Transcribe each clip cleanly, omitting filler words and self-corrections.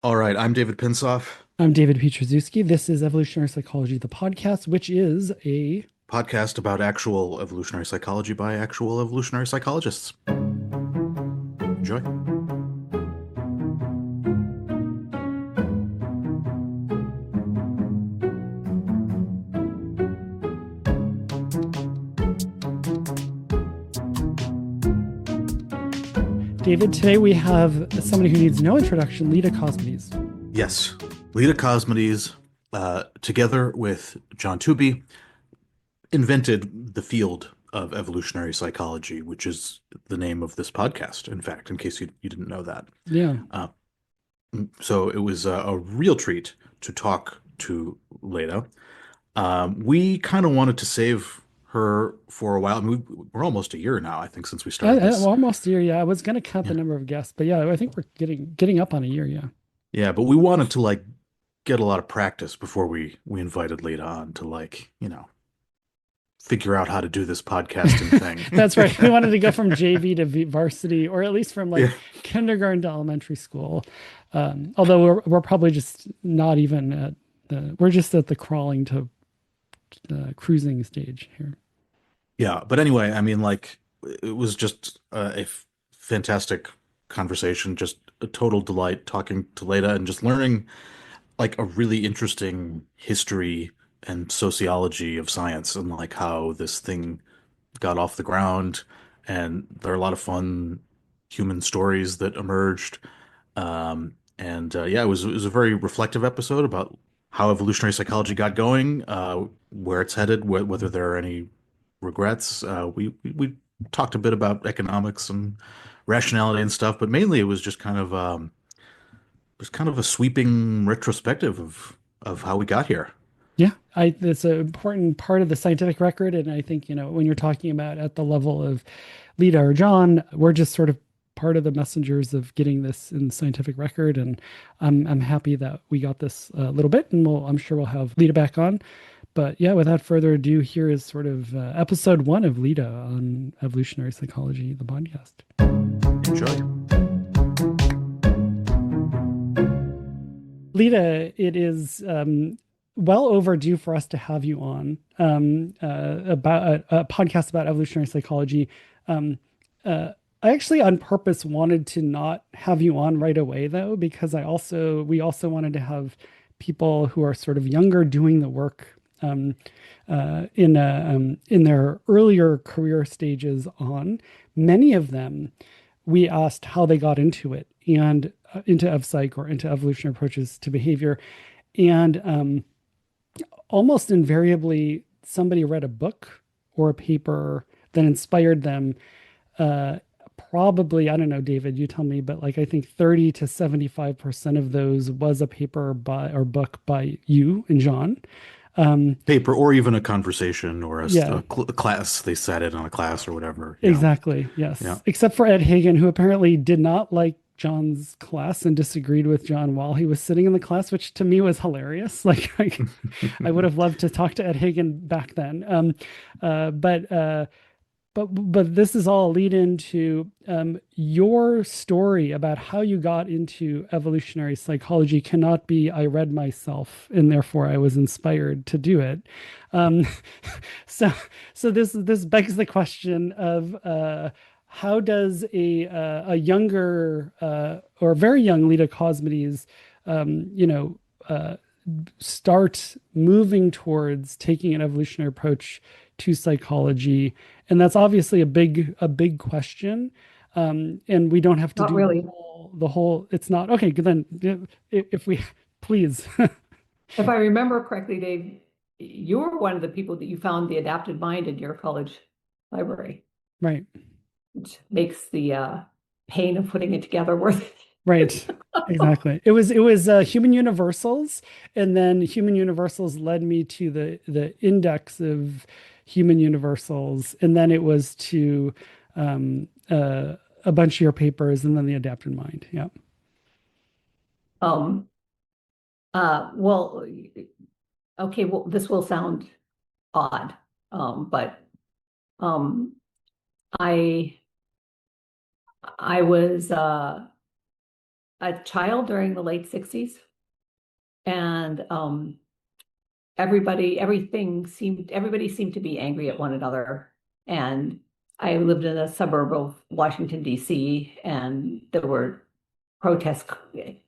All right, I'm David Pinsoff, I'm David Pietrzewski. This is Evolutionary Psychology, the podcast, which is a podcast about actual evolutionary psychology by actual evolutionary psychologists. Enjoy. David. Today we have somebody who needs no introduction, Leda Cosmides. Yes, Leda Cosmides, together with John Tooby, invented the field of evolutionary psychology, which is the name of this podcast, in fact, in case you didn't know that. Yeah. Uh, so it was a real treat to talk to Leda. We kind of wanted to save her for a while. I mean, we're almost a year now, I think, since we started Well, this. almost a year. Yeah. I was going to count the Yeah. number of guests, but yeah, I think we're getting up on a year. Yeah. Yeah, but we wanted to like get a lot of practice before we invited Leda on to figure out how to do this podcasting thing. That's right. We wanted to go from JV to varsity, or at least from like Yeah. kindergarten to elementary school. Although we're probably just not even at we're just at the crawling to cruising stage here. Yeah, but anyway, I mean it was just fantastic conversation, just a total delight talking to Leda and just learning like a really interesting history and sociology of science and like how this thing got off the ground. And there are a lot of fun human stories that emerged. And yeah, it was a very reflective episode about how evolutionary psychology got going, where it's headed, whether there are any regrets. We talked a bit about economics and rationality and stuff, but mainly it was just kind of a sweeping retrospective of how we got here. Yeah, that's an important part of the scientific record. And I think, when you're talking about at the level of Leda or John, we're just sort of part of the messengers of getting this in the scientific record. And I'm happy that we got this a little bit, and I'm sure we'll have Leda back on. But yeah, without further ado, here is sort of episode one of Leda on evolutionary psychology, the podcast. Enjoy. Leda, it is well overdue for us to have you on about a podcast about evolutionary psychology. Um, I actually, on purpose, wanted to not have you on right away, though, because we also wanted to have people who are sort of younger doing the work in their earlier career stages on. Many of them, we asked how they got into it and into EvPsych or into evolutionary approaches to behavior. And almost invariably, somebody read a book or a paper that inspired them. Uh, Probably, I don't know, David, you tell me, but like I think 30 to 75% of those was a paper by or book by you and John. Um, Paper or even a conversation or yeah, a class. They sat in on a class or whatever. Yeah. exactly. Yeah. Yes. Except for Ed Hagen, who apparently did not like John's class and disagreed with John while he was sitting in the class, which to me was hilarious. I would have loved to talk to Ed Hagen back then. Uh, but uh, but this is all a lead into your story about how you got into evolutionary psychology cannot be I read myself and therefore I was inspired to do it. Um, so this begs the question of how does a younger or very young Leda Cosmides uh, start moving towards taking an evolutionary approach to psychology? And that's obviously a big question. And we don't have to Not do really. the whole, it's not, okay, good then if we, please. If I remember correctly, Dave, you were one of the people that you found the adapted mind in your college library, Right, which makes the pain of putting it together worth it. right. Exactly. It was human universals, and then human universals led me to the index of human universals, and then it was to um, a bunch of your papers, and then the adapted mind. Yeah. Um, well, okay, well, this will sound odd, but um, I I was a child during the late 60s, and everybody seemed to be angry at one another. And I lived in a suburb of Washington, D.C., and there were protests.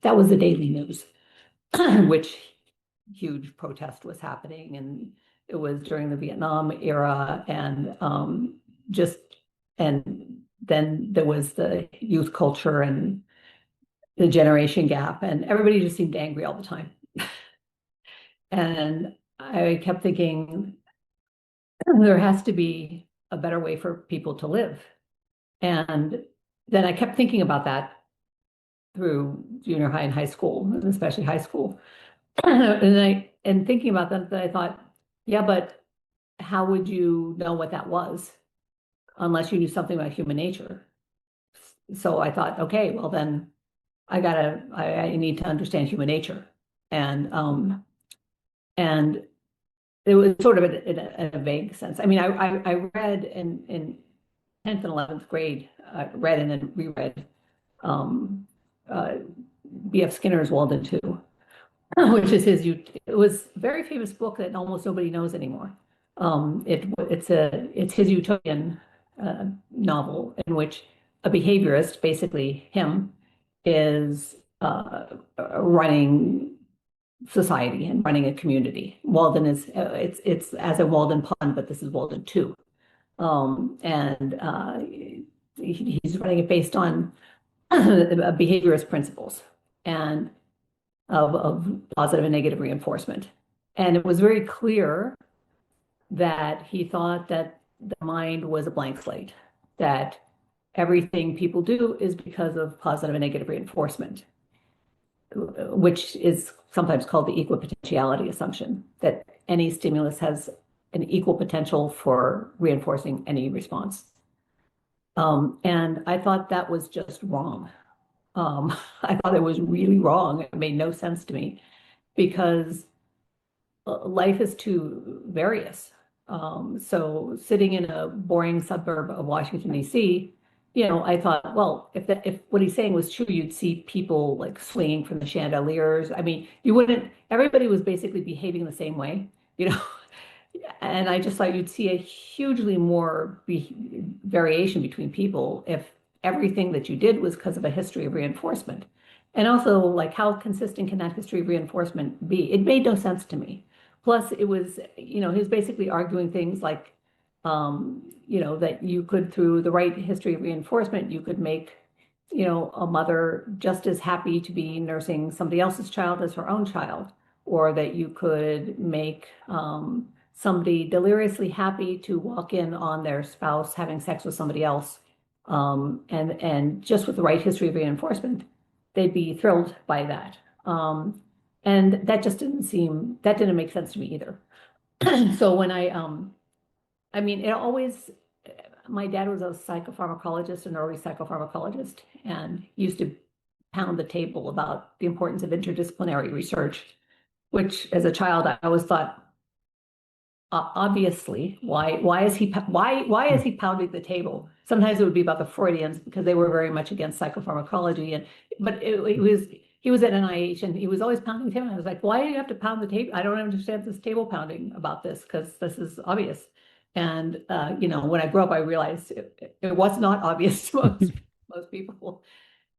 That was the daily news, which huge protest was happening. And it was during the Vietnam era. And just, and then there was the youth culture and the generation gap, and everybody just seemed angry all the time. And I kept thinking, there has to be a better way for people to live. And then I kept thinking about that through junior high and high school, and especially high school. And thinking about that, I thought, yeah, but how would you know what that was unless you knew something about human nature? So I thought, okay, well then I need to understand human nature. And it was sort of in a vague sense. I mean, I read in 10th and 11th grade, read and then reread um, uh, B.F. Skinner's Walden 2, which is it was a very famous book that almost nobody knows anymore. It's his utopian novel in which a behaviorist, basically him, is running society and running a community. Walden is it's as a Walden pond, but this is Walden 2. And he's running it based on behaviorist principles and of positive and negative reinforcement. And it was very clear that he thought that the mind was a blank slate, that everything people do is because of positive and negative reinforcement, which is sometimes called the equipotentiality assumption, that any stimulus has an equal potential for reinforcing any response. And I thought that was just wrong. I thought it was really wrong. It made no sense to me because life is too various. So sitting in a boring suburb of Washington, D.C., I thought, well, if what he's saying was true, you'd see people like swinging from the chandeliers. I mean, you wouldn't, everybody was basically behaving the same way, you know? And I just thought you'd see a hugely more variation between people if everything that you did was because of a history of reinforcement. And also, like, how consistent can that history of reinforcement be? It made no sense to me. Plus, it was, he was basically arguing things like, that you could, through the right history of reinforcement, you could make, a mother just as happy to be nursing somebody else's child as her own child, or that you could make somebody deliriously happy to walk in on their spouse having sex with somebody else. And just with the right history of reinforcement, they'd be thrilled by that. And that just didn't make sense to me either. So when it always, my dad was a psychopharmacologist, an early psychopharmacologist, and used to pound the table about the importance of interdisciplinary research, which as a child, I always thought, obviously, why is he pounding the table? Sometimes it would be about the Freudians because they were very much against psychopharmacology, but he was at NIH and he was always pounding the table. I was like, why do you have to pound the table? I don't understand this table pounding about this because this is obvious. And when I grew up, I realized it was not obvious to most people.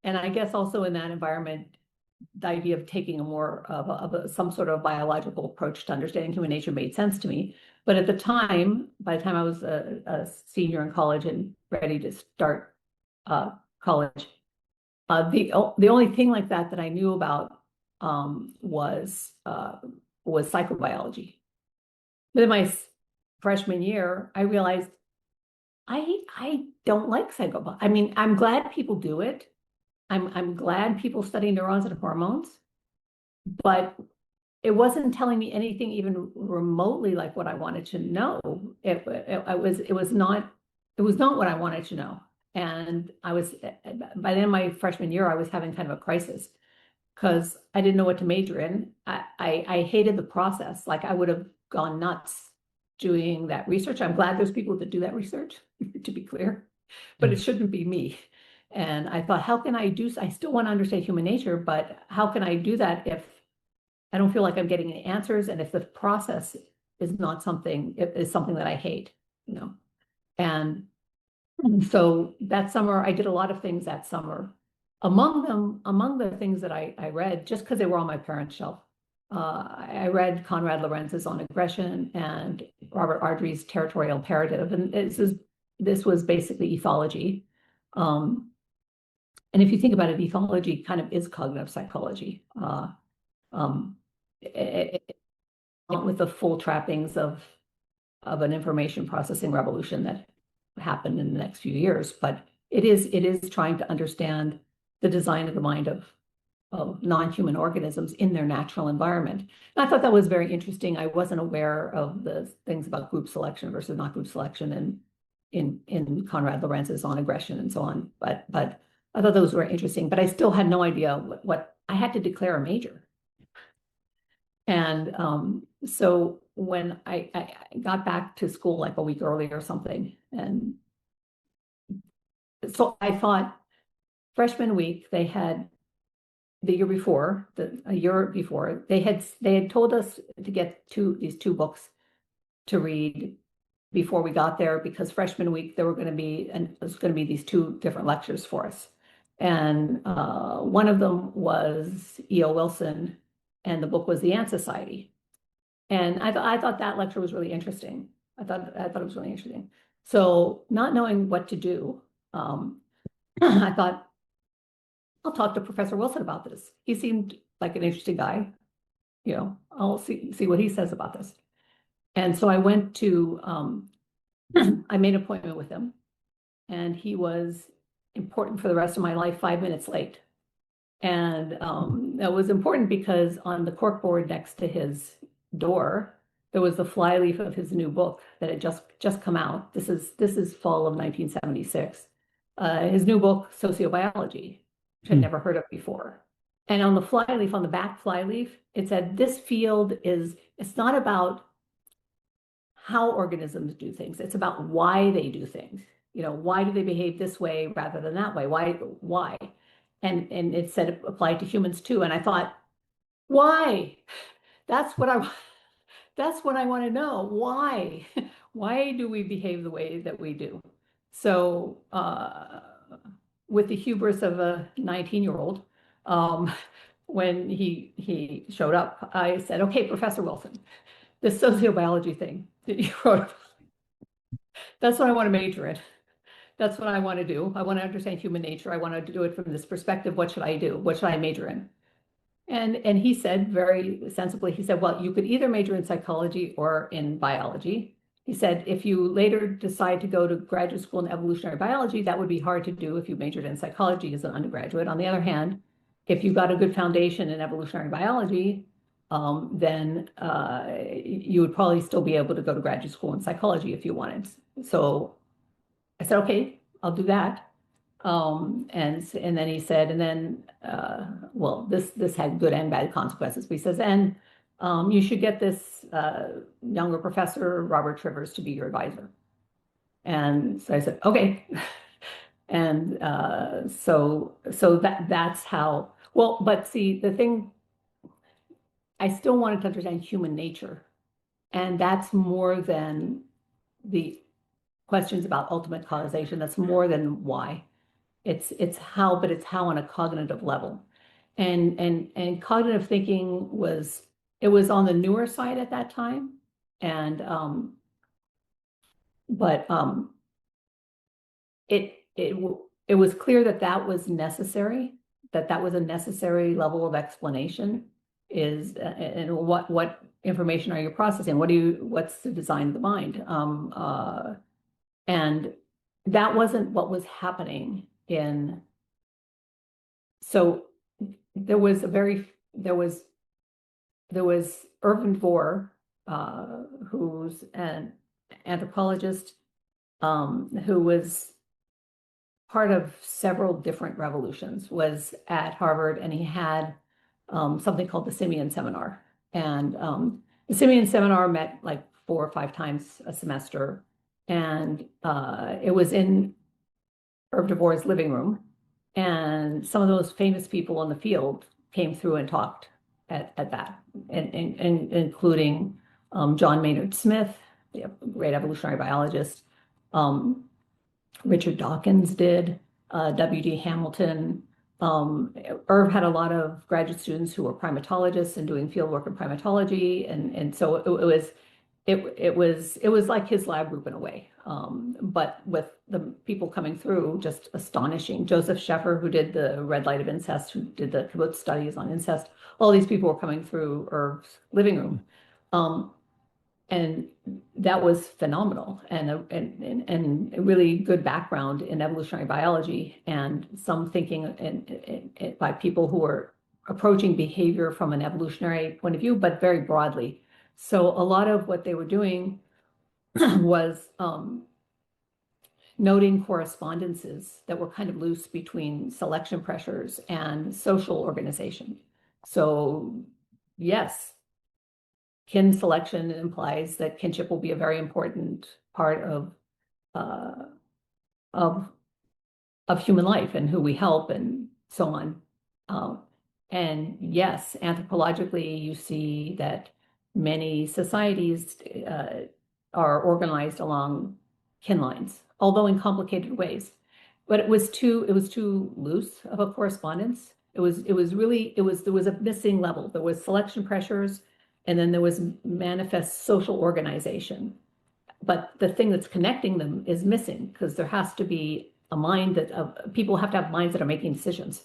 And I guess also in that environment, the idea of taking some sort of biological approach to understanding human nature made sense to me. But at the time, by the time I was a senior in college and ready to start college, the only thing like that I knew about was psychobiology. But in my freshman year, I realized I don't like psychobiology. I mean, I'm glad people do it. I'm glad people study neurons and hormones, but it wasn't telling me anything even remotely like what I wanted to know. It was not what I wanted to know. And by then my freshman year, I was having kind of a crisis because I didn't know what to major in. I hated the process. Like, I would have gone nuts doing that research. I'm glad there's people that do that research, to be clear, but it shouldn't be me. And I thought, how can I do, I still want to understand human nature, but how can I do that if I don't feel like I'm getting any answers, and if the process is not something, is something that I hate, you know? And so that summer, I did a lot of things that summer. Among the things that I read, just because they were on my parents' shelf, I read Conrad Lorenz's On Aggression and Robert Ardrey's Territorial Imperative, and this was basically ethology. And if you think about it, ethology kind of is cognitive psychology. Um, with the full trappings of an information processing revolution that happened in the next few years, but it is trying to understand the design of the mind of non-human organisms in their natural environment. And I thought that was very interesting. I wasn't aware of the things about group selection versus not group selection and in Conrad Lorenz's On Aggression and so on. But I thought those were interesting, but I still had no idea what I had to declare a major. And so when I got back to school like a week early or something, and so I thought freshman week they had a year before, they had told us to get these two books to read before we got there, because freshman week there was going to be these two different lectures for us, and one of them was E.O. Wilson, and the book was The Ant Society. And I thought that lecture was really interesting. I thought it was really interesting. So not knowing what to do, I thought I'll talk to Professor Wilson about this. He seemed like an interesting guy. You know, I'll see what he says about this. And so I went to I made an appointment with him, and he was important for the rest of my life, 5 minutes late. And that was important because on the corkboard next to his door, there was the flyleaf of his new book that had just come out. This is fall of 1976. His new book, Sociobiology, which I'd never heard of before. And on the flyleaf, on the back flyleaf, it said, this field it's not about how organisms do things. It's about why they do things. You know, why do they behave this way rather than that way? Why? And it said it applied to humans too. And I thought, why? That's what I want to know. Why? Why do we behave the way that we do? So with the hubris of a 19-year-old, when he showed up, I said, okay, Professor Wilson, this sociobiology thing that you wrote, that's what I want to major in. That's what I want to do. I want to understand human nature. I want to do it from this perspective. What should I do? What should I major in? And he said very sensibly, he said, well, you could either major in psychology or in biology. He said, if you later decide to go to graduate school in evolutionary biology, that would be hard to do if you majored in psychology as an undergraduate. On the other hand, if you got a good foundation in evolutionary biology, then you would probably still be able to go to graduate school in psychology if you wanted. So I said, okay, I'll do that. And then he said, and then, well, this had good and bad consequences. But he says, and you should get this younger professor, Robert Trivers, to be your advisor. And so I said, okay. And so that's how, well, but see, the thing, I still wanted to understand human nature. And that's more than the questions about ultimate causation. That's more than why. It's how, but it's how on a cognitive level. And cognitive thinking was on the newer side at that time. And but it was clear that that was necessary, that was a necessary level of explanation, is and what information are you processing? What's the design of the mind? And that wasn't what was happening in. So there was Irvin Vohr, who's an anthropologist, who was part of several different revolutions, was at Harvard, and he had something called the Simeon Seminar. And the Simeon Seminar met like 4 or 5 times a semester, and it was in Irv de Vohr's living room. And some of those famous people in the field came through and talked at that, and including John Maynard Smith, the great evolutionary biologist. Um, Richard Dawkins did, W.D. Hamilton. Irv had a lot of graduate students who were primatologists and doing field work in primatology, and so it was like his lab group in a way, but with the people coming through just astonishing. Joseph Sheffer, who did the red light of incest, who did the kibbutz studies on incest, all these people were coming through Irv's living room. Um, and that was phenomenal, and a really good background in evolutionary biology, and some thinking by people who were approaching behavior from an evolutionary point of view, but very broadly. So a lot of what they were doing was noting correspondences that were kind of loose between selection pressures and social organization. So yes, kin selection implies that kinship will be a very important part uh, of human life and who we help and so on. Um, and yes, anthropologically, you see that many societies are organized along kin lines, although in complicated ways. But it was too loose of a correspondence. There was a missing level. There was selection pressures, and then there was manifest social organization. But the thing that's connecting them is missing, because there has to be a mind that people have to have minds that are making decisions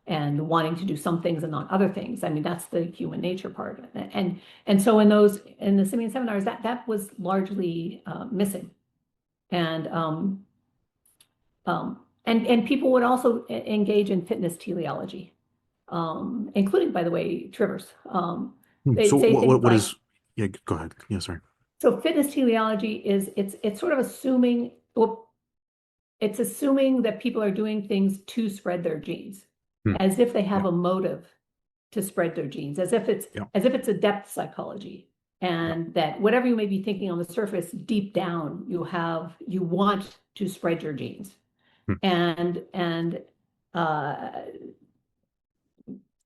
and wanting to do some things and not other things. I mean, that's the human nature part. And so in the simian seminars, that was largely missing. And and people would also engage in fitness teleology, including, by the way, Trivers. So They'd say things what like, is, yeah, go ahead. Yeah, sorry. so fitness teleology is, it's sort of assuming, well, it's assuming that people are doing things to spread their genes, Hmm. as if they Yeah, have a motive to spread their genes, yeah, as if it's a depth psychology, yeah. and that whatever you may be thinking on the surface, deep down, you want to spread your genes. Hmm. And uh,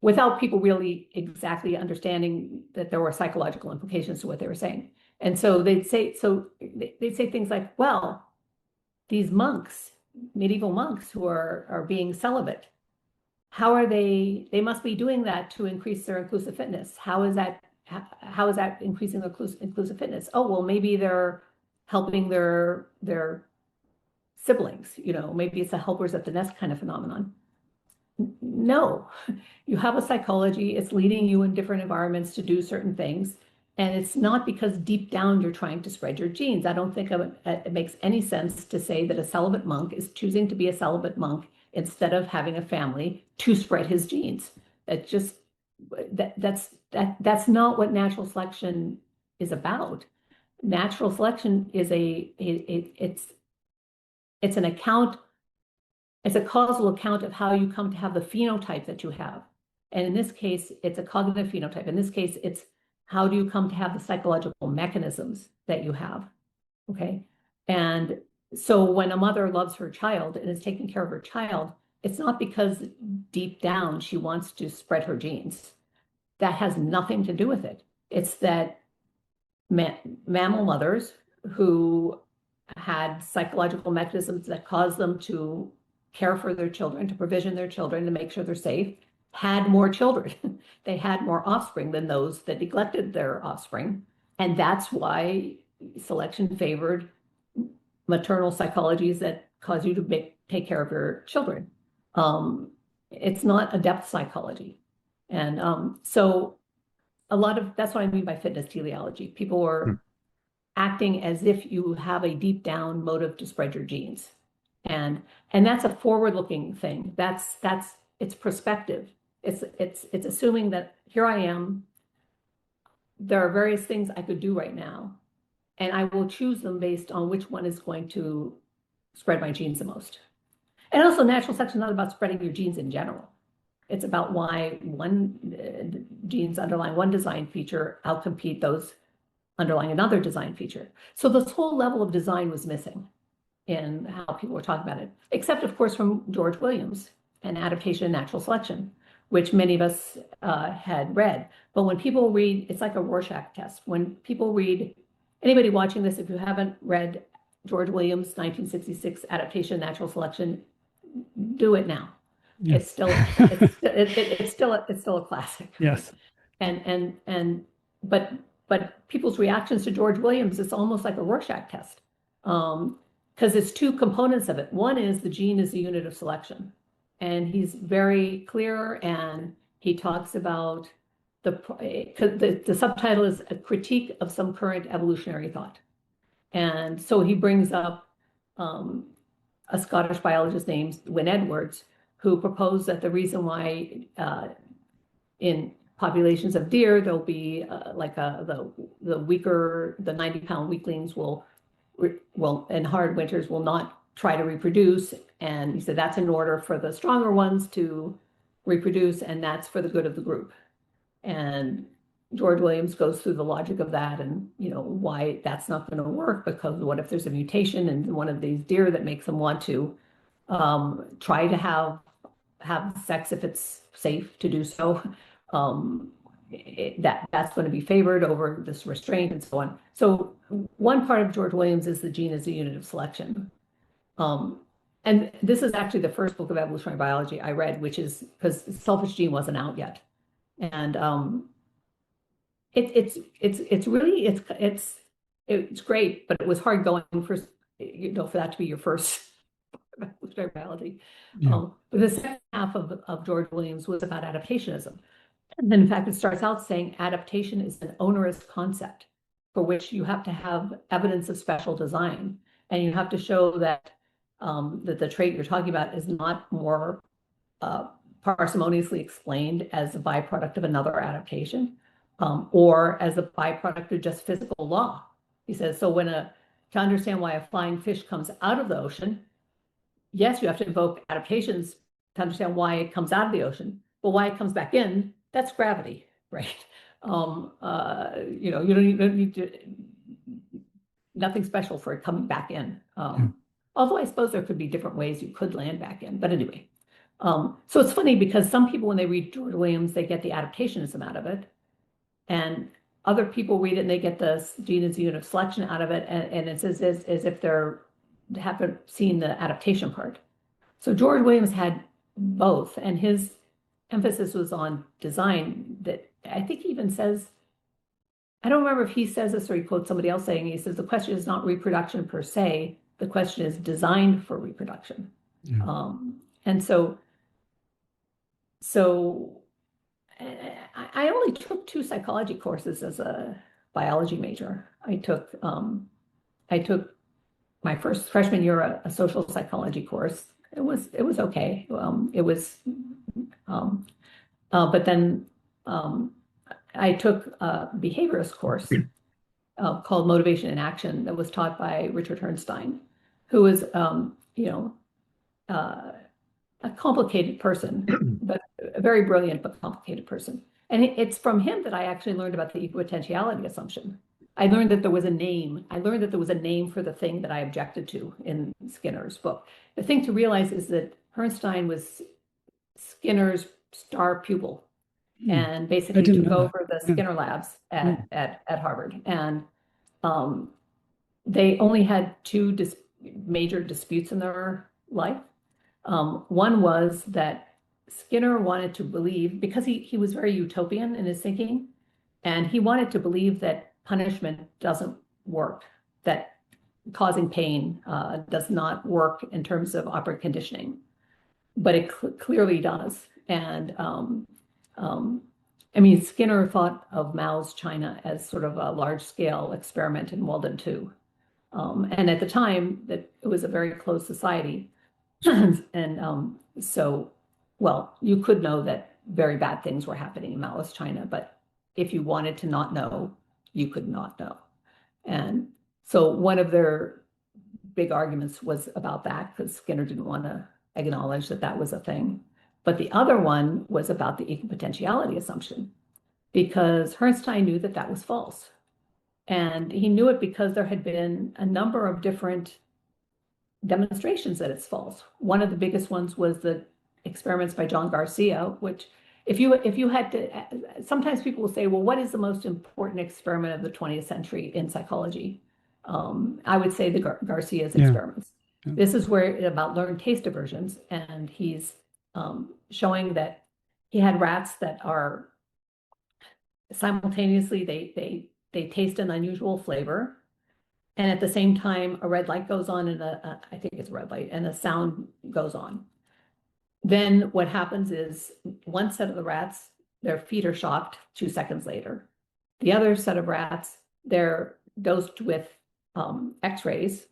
without people really exactly understanding that there were psychological implications to what they were saying. And so they'd say things like, well, these monks, medieval monks who are being celibate, how are they must be doing that to increase their inclusive fitness. How is that increasing their inclusive fitness? Oh, well, maybe they're helping their siblings, maybe it's a helpers at the nest kind of phenomenon. No, you have a psychology, it's leading you in different environments to do certain things. And it's not because deep down you're trying to spread your genes. I don't think it makes any sense to say that a celibate monk is choosing to be a celibate monk instead of having a family to spread his genes. That's not what natural selection is about. Natural selection is it's an account, it's a causal account of how you come to have the phenotype that you have. And in this case, it's a cognitive phenotype. In this case, it's how do you come to have the psychological mechanisms that you have, okay? And so when a mother loves her child and is taking care of her child, it's not because deep down she wants to spread her genes. That has nothing to do with it. It's that mammal mothers who had psychological mechanisms that caused them to care for their children, to provision their children, to make sure they're safe, had more children. They had more offspring than those that neglected their offspring. And that's why selection favored maternal psychologies that cause you to take care of your children. It's not a depth psychology. And so that's what I mean by fitness teleology. People Hmm. are acting as if you have a deep down motive to spread your genes. And that's a forward-looking thing. It's perspective. It's assuming that here I am, there are various things I could do right now, and I will choose them based on which one is going to spread my genes the most. And also, natural selection is not about spreading your genes in general. It's about why genes underlying one design feature outcompete those underlying another design feature. So this whole level of design was missing in how people were talking about it, except of course from George Williams. and Adaptation and Natural Selection, which many of us had read. But when people read, it's like a Rorschach test. When people read, anybody watching this, if you haven't read George Williams' 1966 Adaptation and Natural Selection, do it now. Yes. It's still a classic. Yes. But people's reactions to George Williams, it's almost like a Rorschach test. Because it's two components of it. One is the gene is the unit of selection. And he's very clear, and he talks about the subtitle is a critique of some current evolutionary thought. And so he brings up a Scottish biologist named Wynne Edwards, who proposed that the reason why in populations of deer, there'll be the weaker, the 90-pound weaklings will in hard winters will not try to reproduce. And he said that's in order for the stronger ones to reproduce, and that's for the good of the group. And George Williams goes through the logic of that and why that's not going to work, because what if there's a mutation in one of these deer that makes them want to try to have sex if it's safe to do so. That's going to be favored over this restraint and so on. So one part of George Williams is the gene as a unit of selection. And this is actually the first book of evolutionary biology I read, which is because selfish gene wasn't out yet. And it's great, but it was hard going for that to be your first evolutionary biology. Yeah. But the second half of George Williams was about adaptationism. And in fact, it starts out saying adaptation is an onerous concept for which you have to have evidence of special design. And you have to show that the trait you're talking about is not more parsimoniously explained as a byproduct of another adaptation or as a byproduct of just physical law. He says, so to understand why a flying fish comes out of the ocean, yes, you have to invoke adaptations to understand why it comes out of the ocean, but why it comes back in, that's gravity, right? You don't need to, nothing special for it coming back in. Although I suppose there could be different ways you could land back in, but anyway. So it's funny because some people, when they read George Williams, they get the adaptationism out of it. And other people read it and they get the gene as a unit of selection out of it. And it's as if they haven't seen the adaptation part. So George Williams had both, and his emphasis was on design. That I think he even says, I don't remember if he says this or he quotes somebody else saying, he says, the question is not reproduction per se, the question is designed for reproduction. Yeah. And so I only took 2 psychology courses as a biology major. I took my first freshman year a social psychology course. It was okay. But then I took a behaviorist course called Motivation in Action that was taught by Richard Herrnstein, who was a complicated person, but a very brilliant but complicated person. And it's from him that I actually learned about the equipotentiality assumption. I learned that there was a name. I learned that there was a name for the thing that I objected to in Skinner's book. The thing to realize is that Herrnstein was Skinner's star pupil and basically took over the Skinner labs at Harvard. And they only had 2 major disputes in their life. One was that Skinner wanted to believe, because he was very utopian in his thinking, and he wanted to believe that punishment doesn't work, that causing pain does not work in terms of operant conditioning, but it clearly does. And I mean, Skinner thought of Mao's China as sort of a large-scale experiment in Walden 2. And at the time, that it was a very closed society. And so, well, you could know that very bad things were happening in Maoist China, but if you wanted to not know, you could not know. And so one of their big arguments was about that, because Skinner didn't want to acknowledge that that was a thing. But the other one was about the equipotentiality assumption, because Herrnstein knew that that was false. And he knew it because there had been a number of different demonstrations that it's false. One of the biggest ones was the experiments by John Garcia, which if you had to, sometimes people will say, well, what is the most important experiment of the 20th century in psychology? I would say the Garcia's experiments. Yeah. This is where about learned taste aversions, and he's showing that he had rats that are simultaneously they taste an unusual flavor, and at the same time a red light goes on and I think it's a red light and a sound goes on. Then what happens is one set of the rats, their feet are shocked 2 seconds later. The other set of rats, they're dosed with X-rays,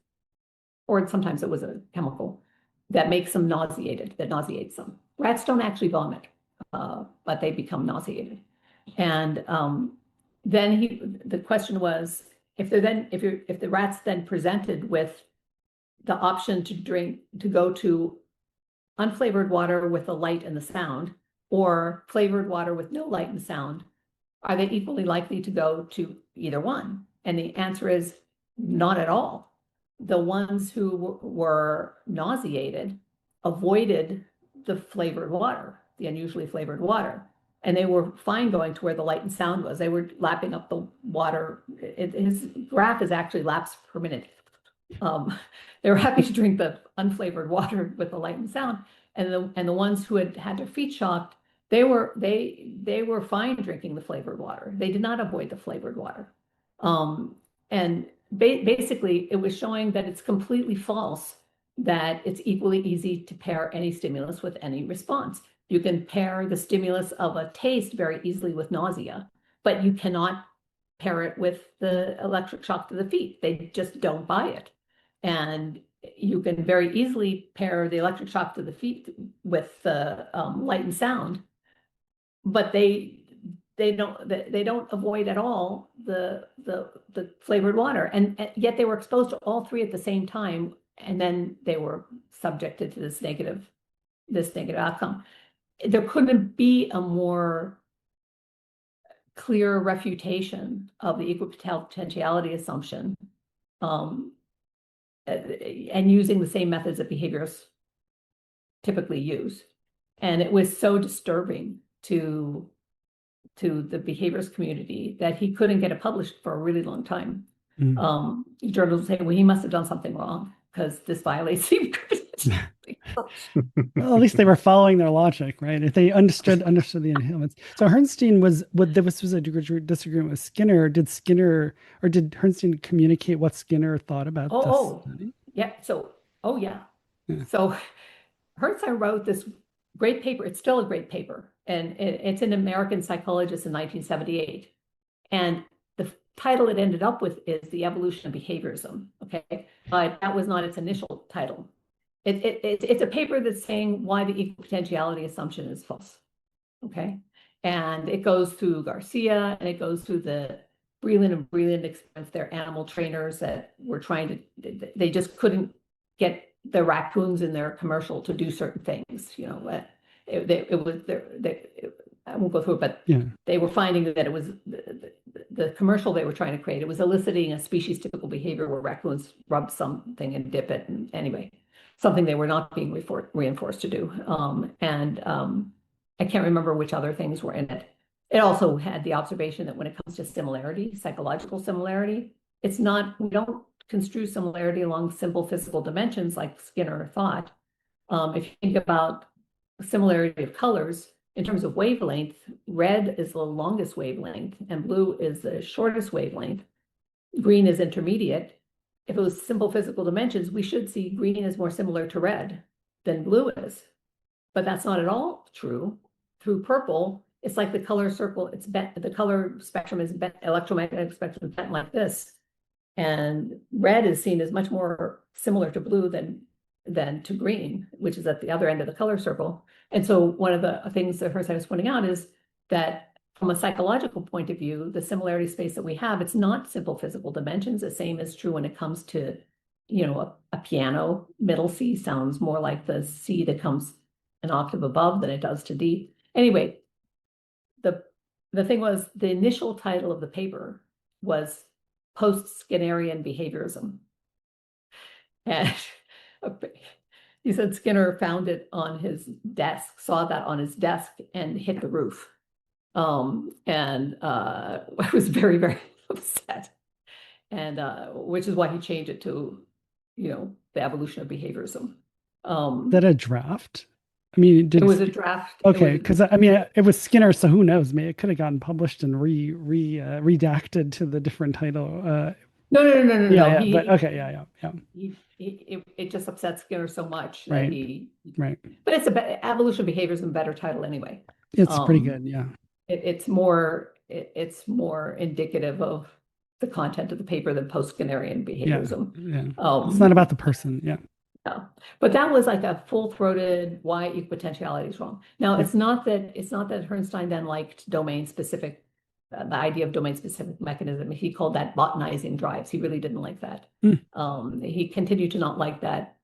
or sometimes it was a chemical that makes them nauseated, that nauseates them. Rats don't actually vomit, but they become nauseated. And then the question was, if the rats then presented with the option to go to unflavored water with the light and the sound, or flavored water with no light and sound, are they equally likely to go to either one? And the answer is not at all. The ones who were nauseated avoided the flavored water, the unusually flavored water. And they were fine going to where the light and sound was. They were lapping up the water. His graph is actually laps per minute. They were happy to drink the unflavored water with the light and sound. And the ones who had their feet shocked, they were fine drinking the flavored water. They did not avoid the flavored water. And basically, it was showing that it's completely false that it's equally easy to pair any stimulus with any response. You can pair the stimulus of a taste very easily with nausea, but you cannot pair it with the electric shock to the feet. They just don't buy it. And you can very easily pair the electric shock to the feet with the light and sound, but they don't avoid at all the flavored water, and yet they were exposed to all three at the same time, and then they were subjected to this negative outcome. There couldn't be a more clear refutation of the equipotentiality assumption, and using the same methods that behaviorists typically use. And it was so disturbing to the behaviorist community that he couldn't get it published for a really long time. Journals say, well, he must have done something wrong because this violates the Well, at least they were following their logic, right? If they understood the inhalants. So Herrnstein there was a disagreement with Skinner. Did Herrnstein communicate what Skinner thought about this study? Yeah. So So Herrnstein wrote this great paper. It's still a great paper, and it's in American Psychologist in 1978. And the title it ended up with is The Evolution of Behaviorism. Okay, but that was not its initial title. It's a paper that's saying why the equipotentiality assumption is false. Okay, and it goes through Garcia, and it goes through the Breland and Breland experiments. They're animal trainers that were they just couldn't get the raccoons in their commercial to do certain things. You know, I won't go through it, but they were finding that it was the commercial they were trying to create. It was eliciting a species typical behavior where raccoons rub something and dip it. And anyway, something they were not being reinforced to do. I can't remember which other things were in it. It also had the observation that when it comes to similarity, psychological similarity, we don't construe similarity along simple physical dimensions like Skinner thought. If you think about similarity of colors in terms of wavelength, red is the longest wavelength and blue is the shortest wavelength. Green is intermediate. If it was simple physical dimensions, we should see green is more similar to red than blue is. But that's not at all true. Through purple, it's like the color circle, the color spectrum is bent, electromagnetic spectrum is bent like this. And red is seen as much more similar to blue than to green, which is at the other end of the color circle. And so one of the things that Herrnstein was pointing out is that from a psychological point of view, the similarity space that we have, it's not simple physical dimensions. The same is true when it comes to, a piano. Middle C sounds more like the C that comes an octave above than it does to D. Anyway, the thing was, the initial title of the paper was Post-Skinnerian Behaviorism. And He said Skinner found it on his desk, saw that on his desk, and hit the roof. And I was very, very upset. And which is why he changed it to, the evolution of behaviorism. That a draft? I mean, It was a draft. okay, because I mean, it was Skinner, so who knows? Maybe it could have gotten published and redacted to the different title. No. Yeah, but okay, yeah. It just upset Skinner so much that Right. he. Right. But evolution of behavior is a better title anyway. It's pretty good, yeah. It's more indicative of the content of the paper than post-Skinnerian behaviorism. Yeah. It's not about the person, yeah. No. But that was like a full-throated why equipotentiality is wrong. Now, it's not that Herrnstein then liked domain-specific, the idea of domain-specific mechanism. He called that botanizing drives. He really didn't like that. He continued to not like that.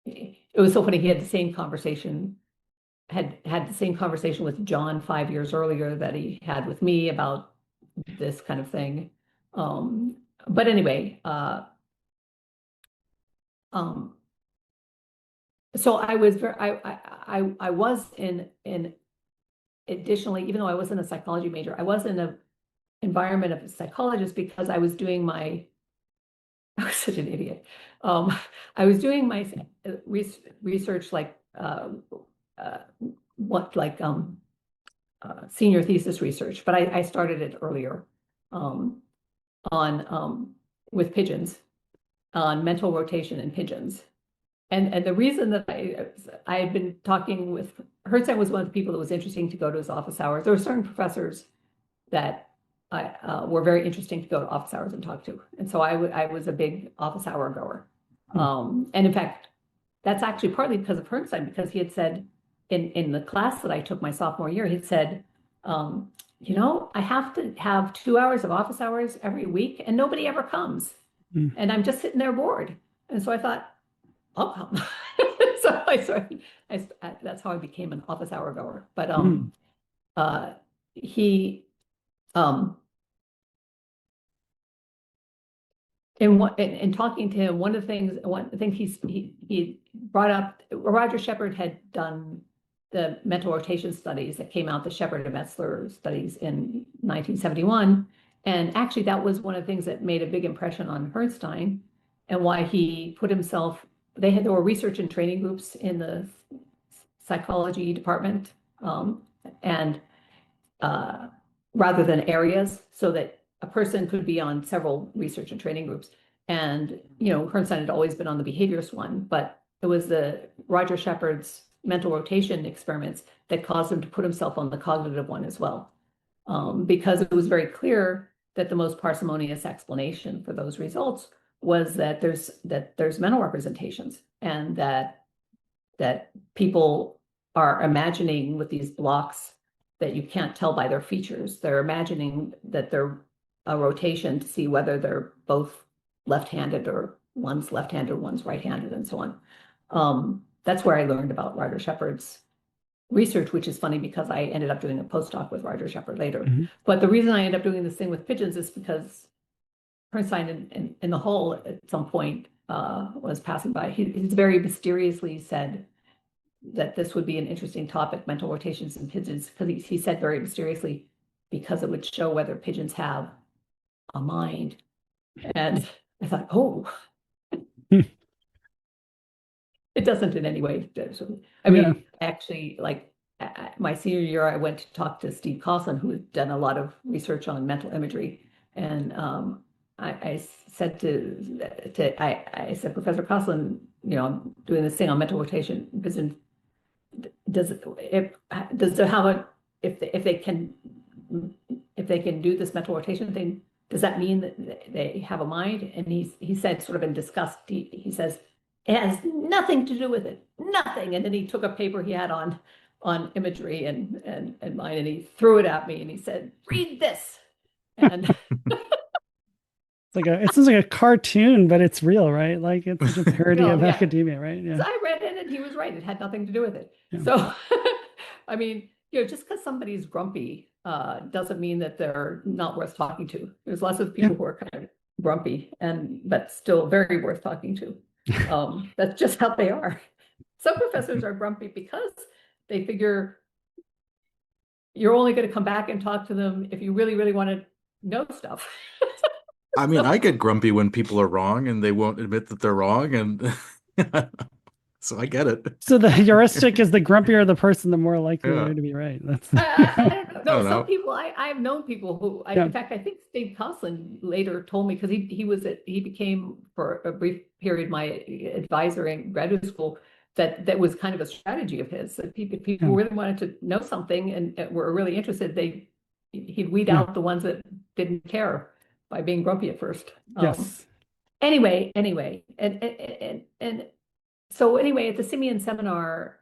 It was so funny. He had the same conversation, had the same conversation with John 5 years earlier that he had with me about this kind of thing. But anyway, so I was I was in additionally, even though I wasn't a psychology major, I was in an environment of psychologists because I was doing my I was such an idiot. I was doing my research like senior thesis research, but I started it earlier on with pigeons, on mental rotation in pigeons. And the reason that I had been talking with Hertzstein was one of the people that was interesting to go to his office hours. There were certain professors that were very interesting to go to office hours and talk to. And so I was a big office hour goer. And in fact, that's actually partly because of Hertzstein, because he had said in the class that I took my sophomore year, he'd said, I have to have 2 hours of office hours every week and nobody ever comes. And I'm just sitting there bored. And so I thought, I'll come. So that's how I became an office hour goer. But he in talking to him, one of the things he brought up, Roger Shepard had done the mental rotation studies that came out, the Shepard and Metzler studies in 1971. And actually that was one of the things that made a big impression on Hertzstein and why he put himself, there were research and training groups in the psychology department, and rather than areas, so that a person could be on several research and training groups. And, Hertzstein had always been on the behaviorist one, but it was the Roger Shepard's mental rotation experiments that caused him to put himself on the cognitive one as well. Because it was very clear that the most parsimonious explanation for those results was that there's mental representations, and that people are imagining with these blocks that you can't tell by their features. They're imagining that they're a rotation to see whether they're both left-handed or one's left-handed, one's right-handed, and so on. That's where I learned about Roger Shepard's research, which is funny because I ended up doing a postdoc with Roger Shepard later. But the reason I ended up doing this thing with pigeons is because Hertzstein in the hall at some point was passing by. He's very mysteriously said that this would be an interesting topic, mental rotations in pigeons, because he said very mysteriously, because it would show whether pigeons have a mind. And I thought, oh, it doesn't in any way. I mean, actually, like my senior year, I went to talk to Steve Coughlin, who had done a lot of research on mental imagery. And I said I said, Professor Coughlin, I'm doing this thing on mental rotation. Does it have a, if they can do this mental rotation thing, does that mean that they have a mind? And he said, sort of in disgust, he says, it has nothing to do with it, nothing. And then he took a paper he had on imagery and mine, and he threw it at me, and he said, read this. And it sounds like a cartoon, but it's real, right? Like it's a parody of academia, right? Yeah. So I read it, and he was right. It had nothing to do with it. Yeah. So, I mean, just because somebody's grumpy doesn't mean that they're not worth talking to. There's lots of people who are kind of grumpy but still very worth talking to. That's just how they are. Some professors are grumpy because they figure you're only going to come back and talk to them if you really, really want to know stuff. I mean, So, I get grumpy when people are wrong and they won't admit that they're wrong, and so I get it. So the heuristic is the grumpier the person, the more likely they Yeah, are to be right. That's I don't know. I No, don't some know. people I've known people who yeah, in fact I think Steve Coughlin later told me because he became for a brief period my advisor in graduate school that was kind of a strategy of his that if people yeah, really wanted to know something and were really interested he'd weed yeah, out the ones that didn't care by being grumpy at first. yes, Anyway, and so anyway, at the Simeon seminar,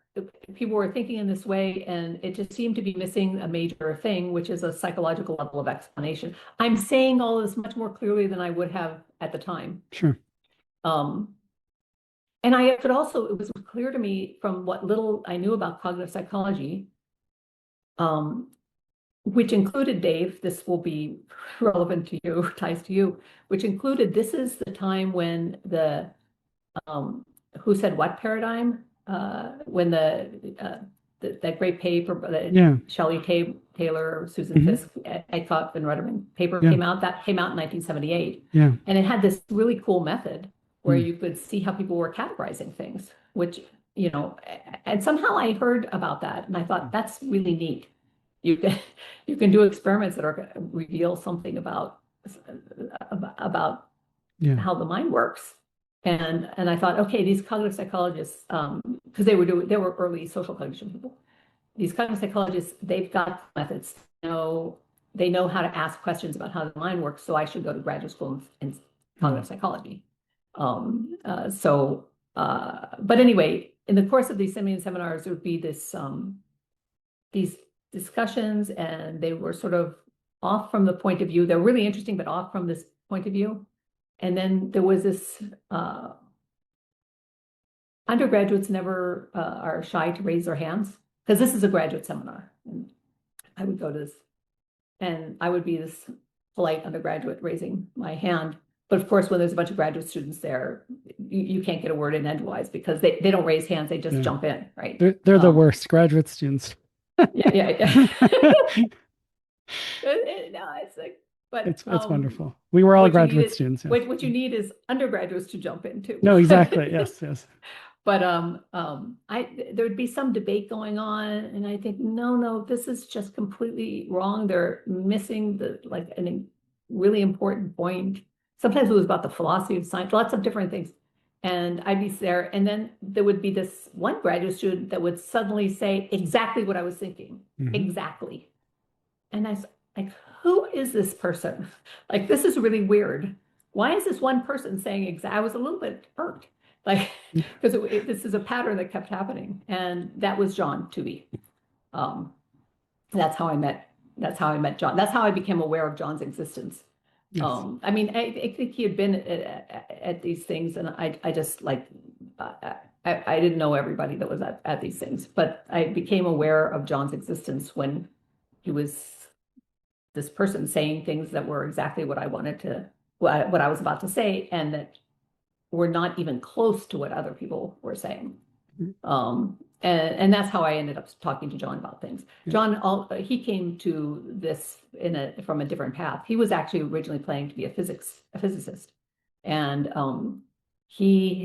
people were thinking in this way, and it just seemed to be missing a major thing, which is a psychological level of explanation. I'm saying all this much more clearly than I would have at the time. sure, Um, and I could also, it was clear to me from what little I knew about cognitive psychology, um, which included, Dave, this will be relevant to you, ties to you, which included this is the time when the um, who said what paradigm, when that great paper, the yeah, Shelley Taylor, Susan hmm, Fiske, Aycock and Rudderman paper yeah, that came out in 1978. yeah, And it had this really cool method where mm, you could see how people were categorizing things, which, and somehow I heard about that and I thought that's really neat. You can you can do experiments that are going to reveal something about yeah, how the mind works. And I thought, okay, these cognitive psychologists, because they were early social cognition people. These cognitive psychologists, they've got methods. They know how to ask questions about how the mind works. So I should go to graduate school in mm, cognitive psychology. But anyway, in the course of these seminars, there would be these discussions, and they were sort of off from the point of view. They're really interesting, but off from this point of view. And then there was this undergraduates never are shy to raise their hands because this is a graduate seminar. And I would go to this and I would be this polite undergraduate raising my hand. But of course, when there's a bunch of graduate students there, you can't get a word in edgewise because they don't raise hands, they just yeah. jump in, right? They're the worst graduate students. Yeah. No, it's like, but It's wonderful. We were all what you need graduate is students. Yes. what you need is undergraduates to jump in too. No, exactly. Yes, yes. But there would be some debate going on, and I think no, this is just completely wrong. They're missing a really important point. Sometimes it was about the philosophy of science, lots of different things. And I'd be there, and then there would be this one graduate student that would suddenly say exactly what I was thinking, Mhm. exactly. And I was like, who is this person? Like, this is really weird. Why is this one person saying exactly? I was a little bit irked, like, because this is a pattern that kept happening. And that was John Toohey. Um, that's how I met. That's how I met John. That's how I became aware of John's existence. Yes. I mean, I think he had been at these things, and I just like, I didn't know everybody that was at these things, but I became aware of John's existence when he was this person saying things that were exactly what I wanted to, what I was about to say, and that were not even close to what other people were saying. And that's how I ended up talking to John about things. Yeah. John, he came to this from a different path. He was actually originally planning to be a physicist, and he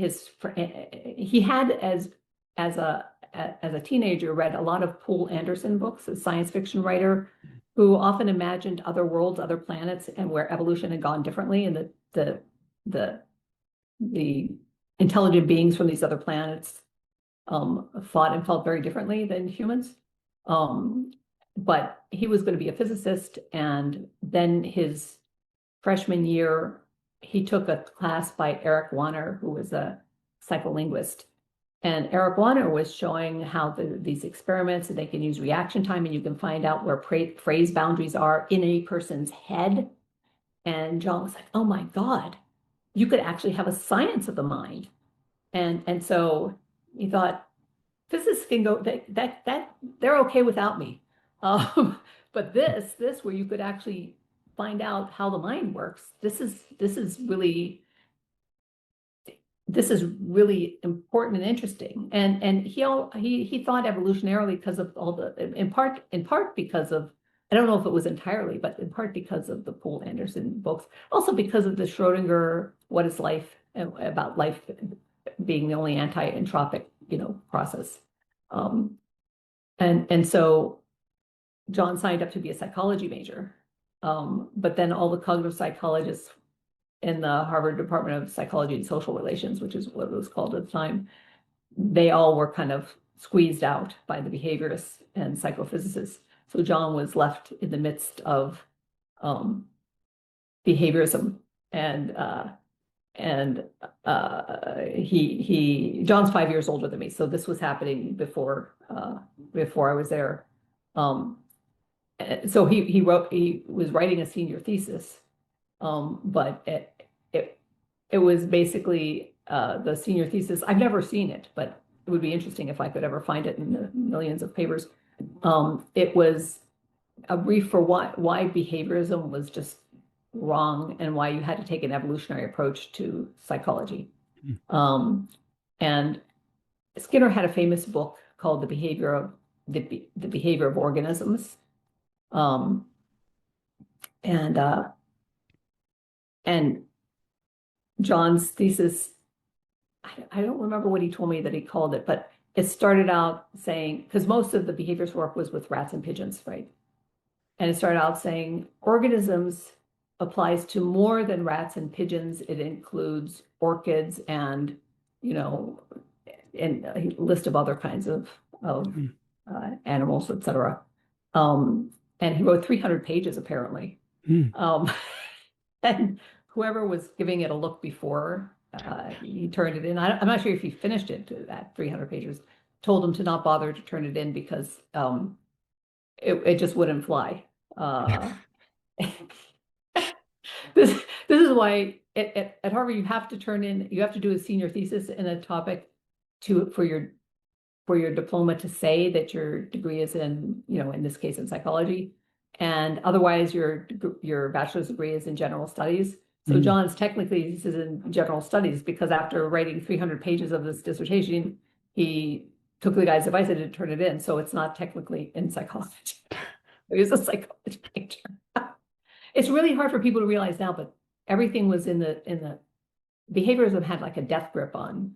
had as a teenager read a lot of Poul Anderson books, a science fiction writer who often imagined other worlds, other planets, and where evolution had gone differently, and the intelligent beings from these other planets thought and felt very differently than humans. But he was going to be a physicist, and then his freshman year, he took a class by Eric Wanner, who was a psycholinguist. And Eric Wanner was showing how these experiments, they can use reaction time, and you can find out where phrase boundaries are in a person's head. And John was like, oh my God, you could actually have a science of the mind. And so he thought, physicists can go, that they're okay without me. But this where you could actually find out how the mind works, this is really this is really important and interesting. And he thought evolutionarily because of all the in part because of, I don't know if it was entirely, but in part because of the Poul Anderson books, also because of the Schrodinger What is Life, about life being the only anti-entropic, process. Um, and so John signed up to be a psychology major. But then all the cognitive psychologists in the Harvard Department of Psychology and Social Relations, which is what it was called at the time, they all were kind of squeezed out by the behaviorists and psychophysicists. So John was left in the midst of um, behaviorism, and John's 5 years older than me, so this was happening before I was there. Um, so he was writing a senior thesis, but it was basically the senior thesis. I've never seen it, but it would be interesting if I could ever find it in the millions of papers. It was a brief for why behaviorism was just wrong and why you had to take an evolutionary approach to psychology. And Skinner had a famous book called the Behavior of Organisms. Um, and and John's thesis, I don't remember what he told me that he called it, but it started out saying, because most of the behaviors work was with rats and pigeons, right? And it started out saying organisms applies to more than rats and pigeons. It includes orchids and, and a list of other kinds of animals, etc. And he wrote 300 pages apparently. And whoever was giving it a look before he turned it in, I'm not sure if he finished it at 300 pages, told him to not bother to turn it in because it just wouldn't fly. This is why at Harvard you have to do a senior thesis in a topic for your diploma to say that your degree is in this case in psychology, and otherwise your bachelor's degree is in general studies. So John's technically this is in general studies because after writing 300 pages of this dissertation, he took the guy's advice and didn't turn it in. So it's not technically in psychology. It was a psychology major. It's really hard for people to realize now, but everything was in the behaviorism had like a death grip on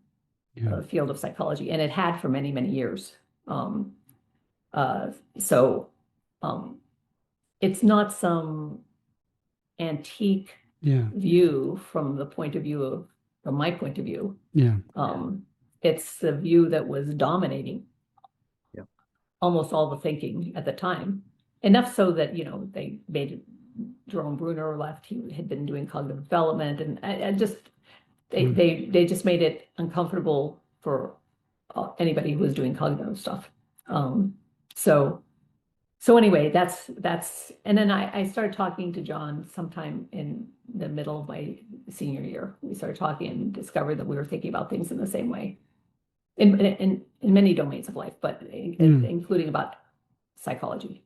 the field of psychology, and it had for many, many years. So it's not some antique view from my point of view. It's the view that was dominating almost all the thinking at the time. Enough so that, they made it, Jerome Bruner left, he had been doing cognitive development, and they just made it uncomfortable for anybody who was doing cognitive stuff. So anyway, that's, and then I started talking to John sometime in the middle of my senior year. We started talking and discovered that we were thinking about things in the same way in many domains of life, but including about psychology.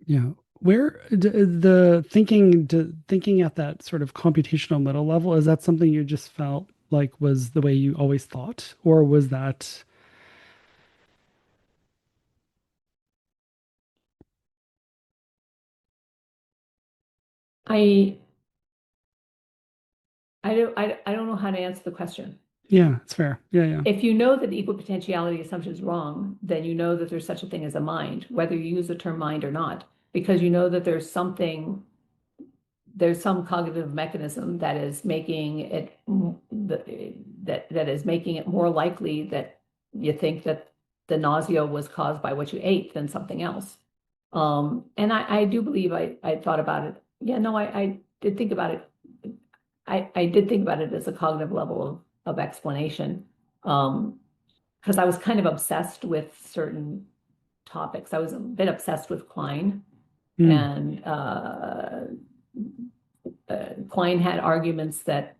Yeah. Where the thinking at that sort of computational middle level, is that something you just felt like was the way you always thought, or was that? I don't know how to answer the question. Yeah, it's fair. Yeah. If you know that the equipotentiality assumption is wrong, then you know that there's such a thing as a mind, whether you use the term mind or not, because you know that there's some cognitive mechanism that is making it that is making it more likely that you think that the nausea was caused by what you ate than something else. And I do believe I thought about it. Yeah, no, I did think about it. I did think about it as a cognitive level of explanation, because I was kind of obsessed with certain topics. I was a bit obsessed with Klein, and Klein had arguments that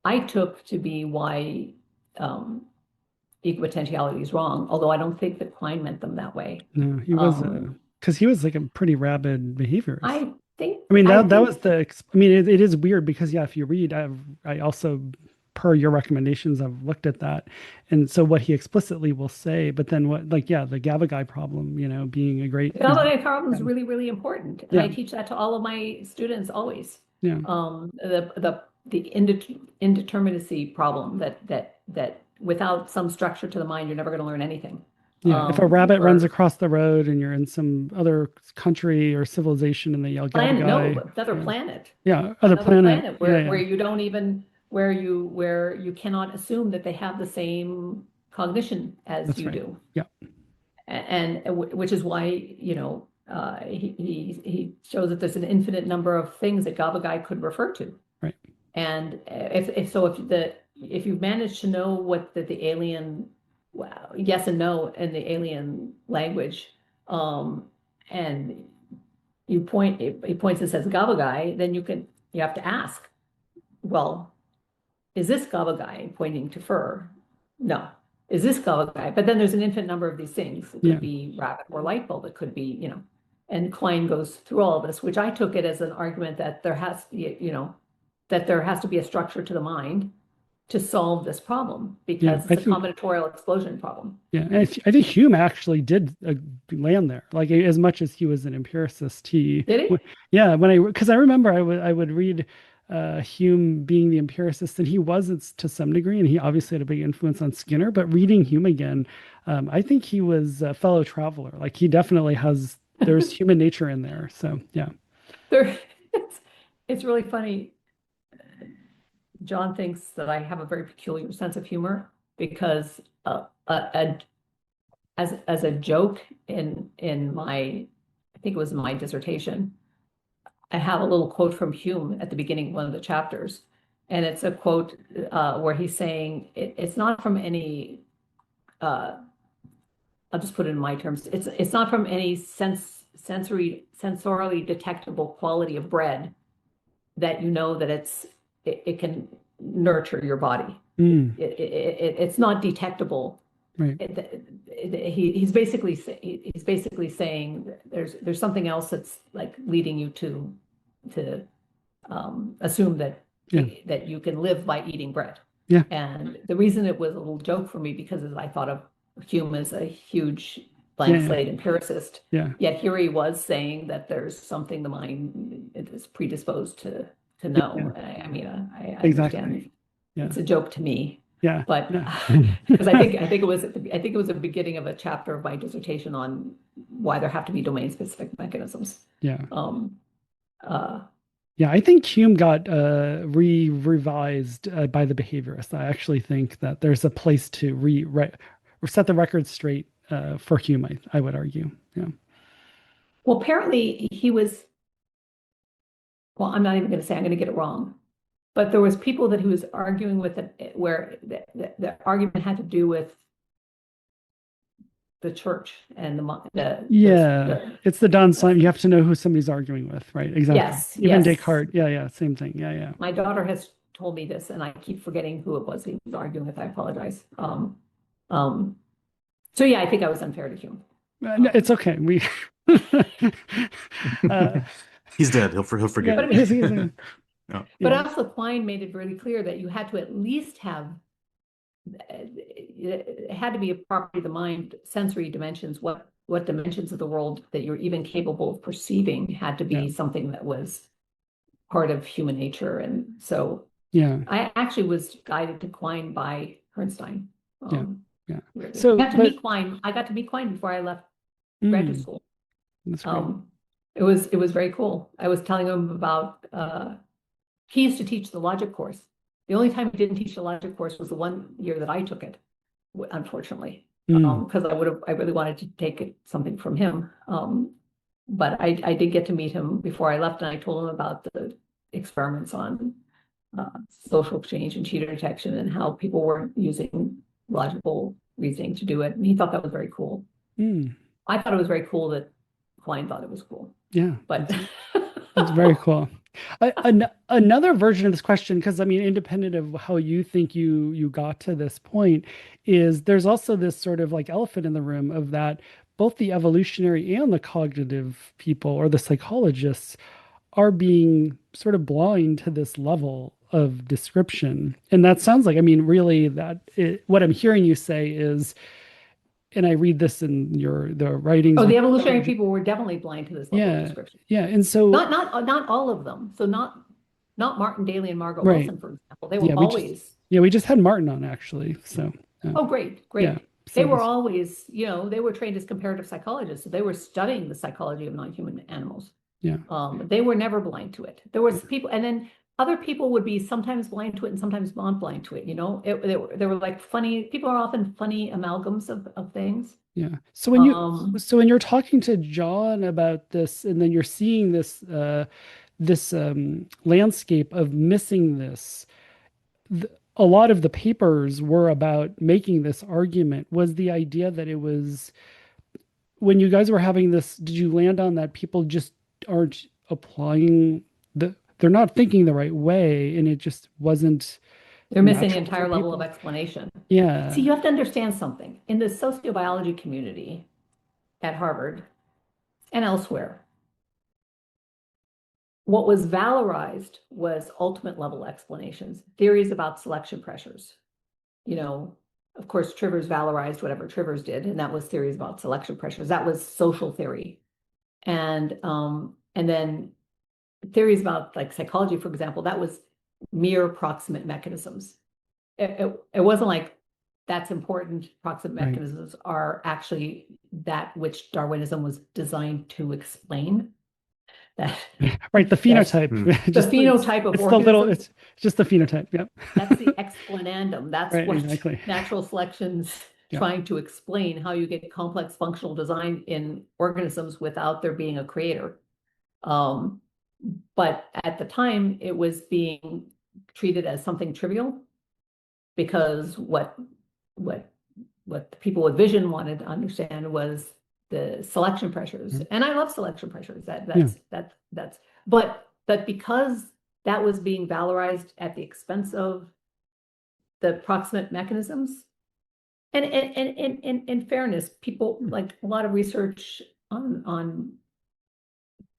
I took to be why equipotentiality is wrong, although I don't think that Klein meant them that way. No, he was because he was like a pretty rabid behaviorist. I think I mean, I that think was I mean, it is weird because yeah, if you read, I also, per your recommendations, I've looked at that, and so what he explicitly will say, but then what, like, yeah, the GABA guy problem, being a great the example. Galileo problem Yeah, is really, really important, and yeah, I teach that to all of my students always. yeah, The indeterminacy problem that without some structure to the mind, you're never going to learn anything. yeah. If a rabbit runs Or across the road and you're in some other country or civilization and they yell GABA planet, no, guy, another yeah, planet, yeah, other another planet, planet yeah, where yeah, you don't even where you cannot assume that they have the same cognition as that's you right. do. Yeah, Which is why, he shows that there's an infinite number of things that GABA guy could refer to. right. And if you manage to know what the alien, well, yes and no in the alien language, and he points and says GABA guy, then you have to ask, well, is this GABA guy pointing to fur? No. Is this GABA guy? But then there's an infinite number of these things. It Yeah, could be rabbit or light bulb. It could be, and Klein goes through all of this, which I took it as an argument that that there has to be a structure to the mind to solve this problem yeah. because I it's a think combinatorial explosion problem. Yeah, and I think Hume actually did land there. Like as much as he was an empiricist, Did he? yeah, because I remember I would read Hume being the empiricist, and he was to some degree, and he obviously had a big influence on Skinner. But reading Hume again, I think he was a fellow traveler. Like he definitely there's human nature in there. So yeah, There, it's really funny. John thinks that I have a very peculiar sense of humor because as a joke in my, I think it was my dissertation, I have a little quote from Hume at the beginning of one of the chapters, and it's a quote where he's saying it's not from any. I'll just put it in my terms. It's not from any sensorially detectable quality of bread that you know that it can nurture your body. Mm, It's not detectable. right. He's basically saying there's something else that's like leading you to assume that Yeah, that you can live by eating bread. yeah, And the reason it was a little joke for me because I thought of Hume as a huge yeah, blank yeah, slate empiricist. yeah, Yet here he was saying that there's something the mind is predisposed to yeah, yeah. know. I mean, I understand Exactly. Yeah, it's a joke to me, yeah, but yeah, because I think it was the beginning of a chapter of my dissertation on why there have to be domain specific mechanisms. yeah. Um, uh, Yeah, I think Hume got revised by the behaviorists. I actually think that there's a place to set the record straight for Hume, I would argue. Yeah. well, apparently he was. Well, I'm not even going to say I'm going to get it wrong, but there was people that he was arguing with where the argument had to do with the church and Yeah, it's the Don the Simon. You have to know who somebody's arguing with, right? Exactly. yes, Even yes. Descartes. Yeah, yeah, same thing. Yeah, yeah. My daughter has told me this, and I keep forgetting who it was he was arguing with. I apologize. Um, so yeah, I think I was unfair to Hume. No, Um, it's okay. Uh, He's dead. He'll forgive yeah, but I you. mean, Yeah. but yeah, also Klein made it really clear that you had to at least have it had to be a property of the mind, sensory dimensions, what dimensions of the world that you're even capable of perceiving had to yeah, be something that was part of human nature. And so yeah, I actually was guided to Quine by Bernstein. yeah, yeah. Weirdly. So, but I got to meet Quine before I left graduate mm, school. that's great. Um, it was very cool. I was telling him about he used to teach the logic course. The only time he didn't teach the logic course was the one year that I took it, unfortunately, Mm, because I really wanted to take something from him. But I did get to meet him before I left, and I told him about the experiments on uh, social exchange and cheater detection and how people were using logical reasoning to do it. And he thought that was very cool. mm, I thought it was very cool that Klein thought it was cool, yeah. but That's very cool. Another version of this question, because I mean, independent of how you think you got to this point, is there's also this sort of like elephant in the room of that both the evolutionary and the cognitive people or the psychologists are being sort of blind to this level of description. And that sounds like, I mean, really, what I'm hearing you say is, and I read this in the writings Oh, or the evolutionary people were definitely blind to this level of yeah, description. yeah. And so, Not all of them. So not Martin Daly and Margaret right. Wilson, for example. They were Yeah, always, we just had Martin on actually. So, oh, great, yeah. great. They So were this, always, they were trained as comparative psychologists, so they were studying the psychology of non-human animals. yeah, They were never blind to it. There was people, and then other people would be sometimes blind to it and sometimes not blind to it. They were like funny. People are often funny amalgams of things. yeah. Um, So when you're talking to John about this, and then you're seeing this landscape of missing this, a lot of the papers were about making this argument. Was the idea that it was when you guys were having this, did you land on that people just aren't applying they're not thinking the right way, and it just wasn't they're missing the natural for entire level of people? explanation. Yeah, See, you have to understand something. In the sociobiology community at Harvard and elsewhere, what was valorized was ultimate level explanations, theories about selection pressures. Of course, Trivers valorized whatever Trivers did, and that was theories about selection pressures. That was social theory. And then theories about like psychology, for example, that was mere proximate mechanisms. It wasn't like that's important. Proximate right. mechanisms are actually that which Darwinism was designed to explain. That Right, the that's phenotype. the Just phenotype of it's the little organisms. it's just the phenotype. Yep. That's the explanandum. That's Right, what exactly. natural selection's Yeah. trying to explain, how you get complex functional design in organisms without there being a creator. Um, but at the time, it was being treated as something trivial because what what the people with vision wanted to understand was the selection pressures. Mm, And I love selection pressures. yeah. But because that was being valorized at the expense of the proximate mechanisms, and in fairness, people like a lot of research on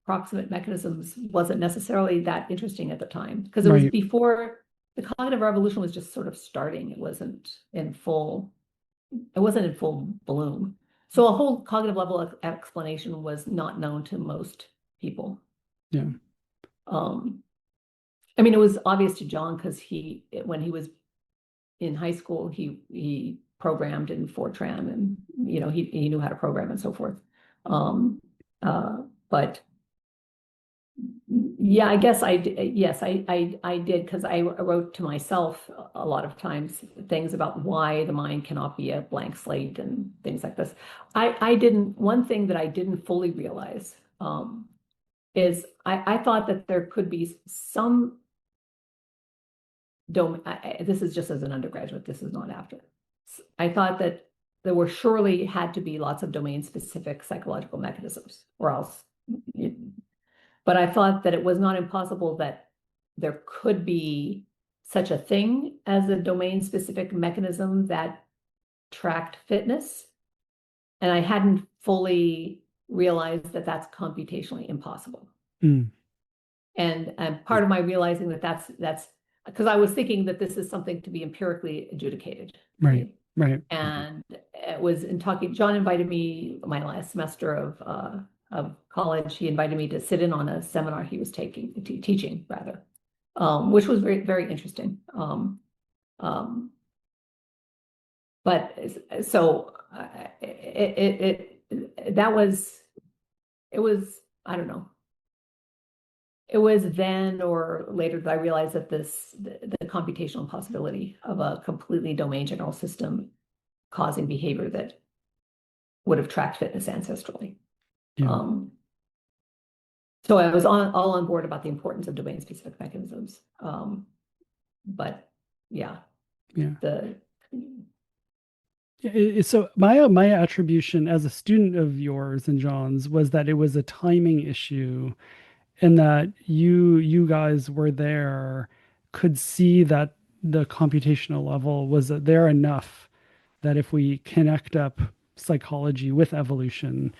proximate mechanisms wasn't necessarily that interesting at the time because it was Right. before the cognitive revolution was just sort of starting. It wasn't in full bloom. So a whole cognitive level explanation was not known to most people. Yeah. Um, I mean, it was obvious to John because when he was in high school, he programmed in Fortran, and he knew how to program and so forth. Um, but yeah, I guess I did. Yes, I did because I wrote to myself a lot of times things about why the mind cannot be a blank slate and things like this. I didn't. One thing that I didn't fully realize is I thought that there could be some domain. This is just as an undergraduate. This is not after. I thought that there were surely had to be lots of domain specific psychological mechanisms, or else. But I thought that it was not impossible that there could be such a thing as a domain specific mechanism that tracked fitness. And I hadn't fully realized that that's computationally impossible. Mm. And part of my realizing that that's because I was thinking that this is something to be empirically adjudicated. Right. Right. And it was in talking, John invited me my last semester of college. He invited me to sit in on a seminar he was teaching rather, which was very, very interesting. But so it was, I don't know. It was then or later that I realized that the computational possibility of a completely domain general system causing behavior that would have tracked fitness ancestrally. Yeah. So I was all on board about the importance of domain specific mechanisms. But yeah, Yeah. the So my attribution as a student of yours and John's was that it was a timing issue, and that you guys were there, could see that the computational level was there enough that if we connect up psychology with evolution,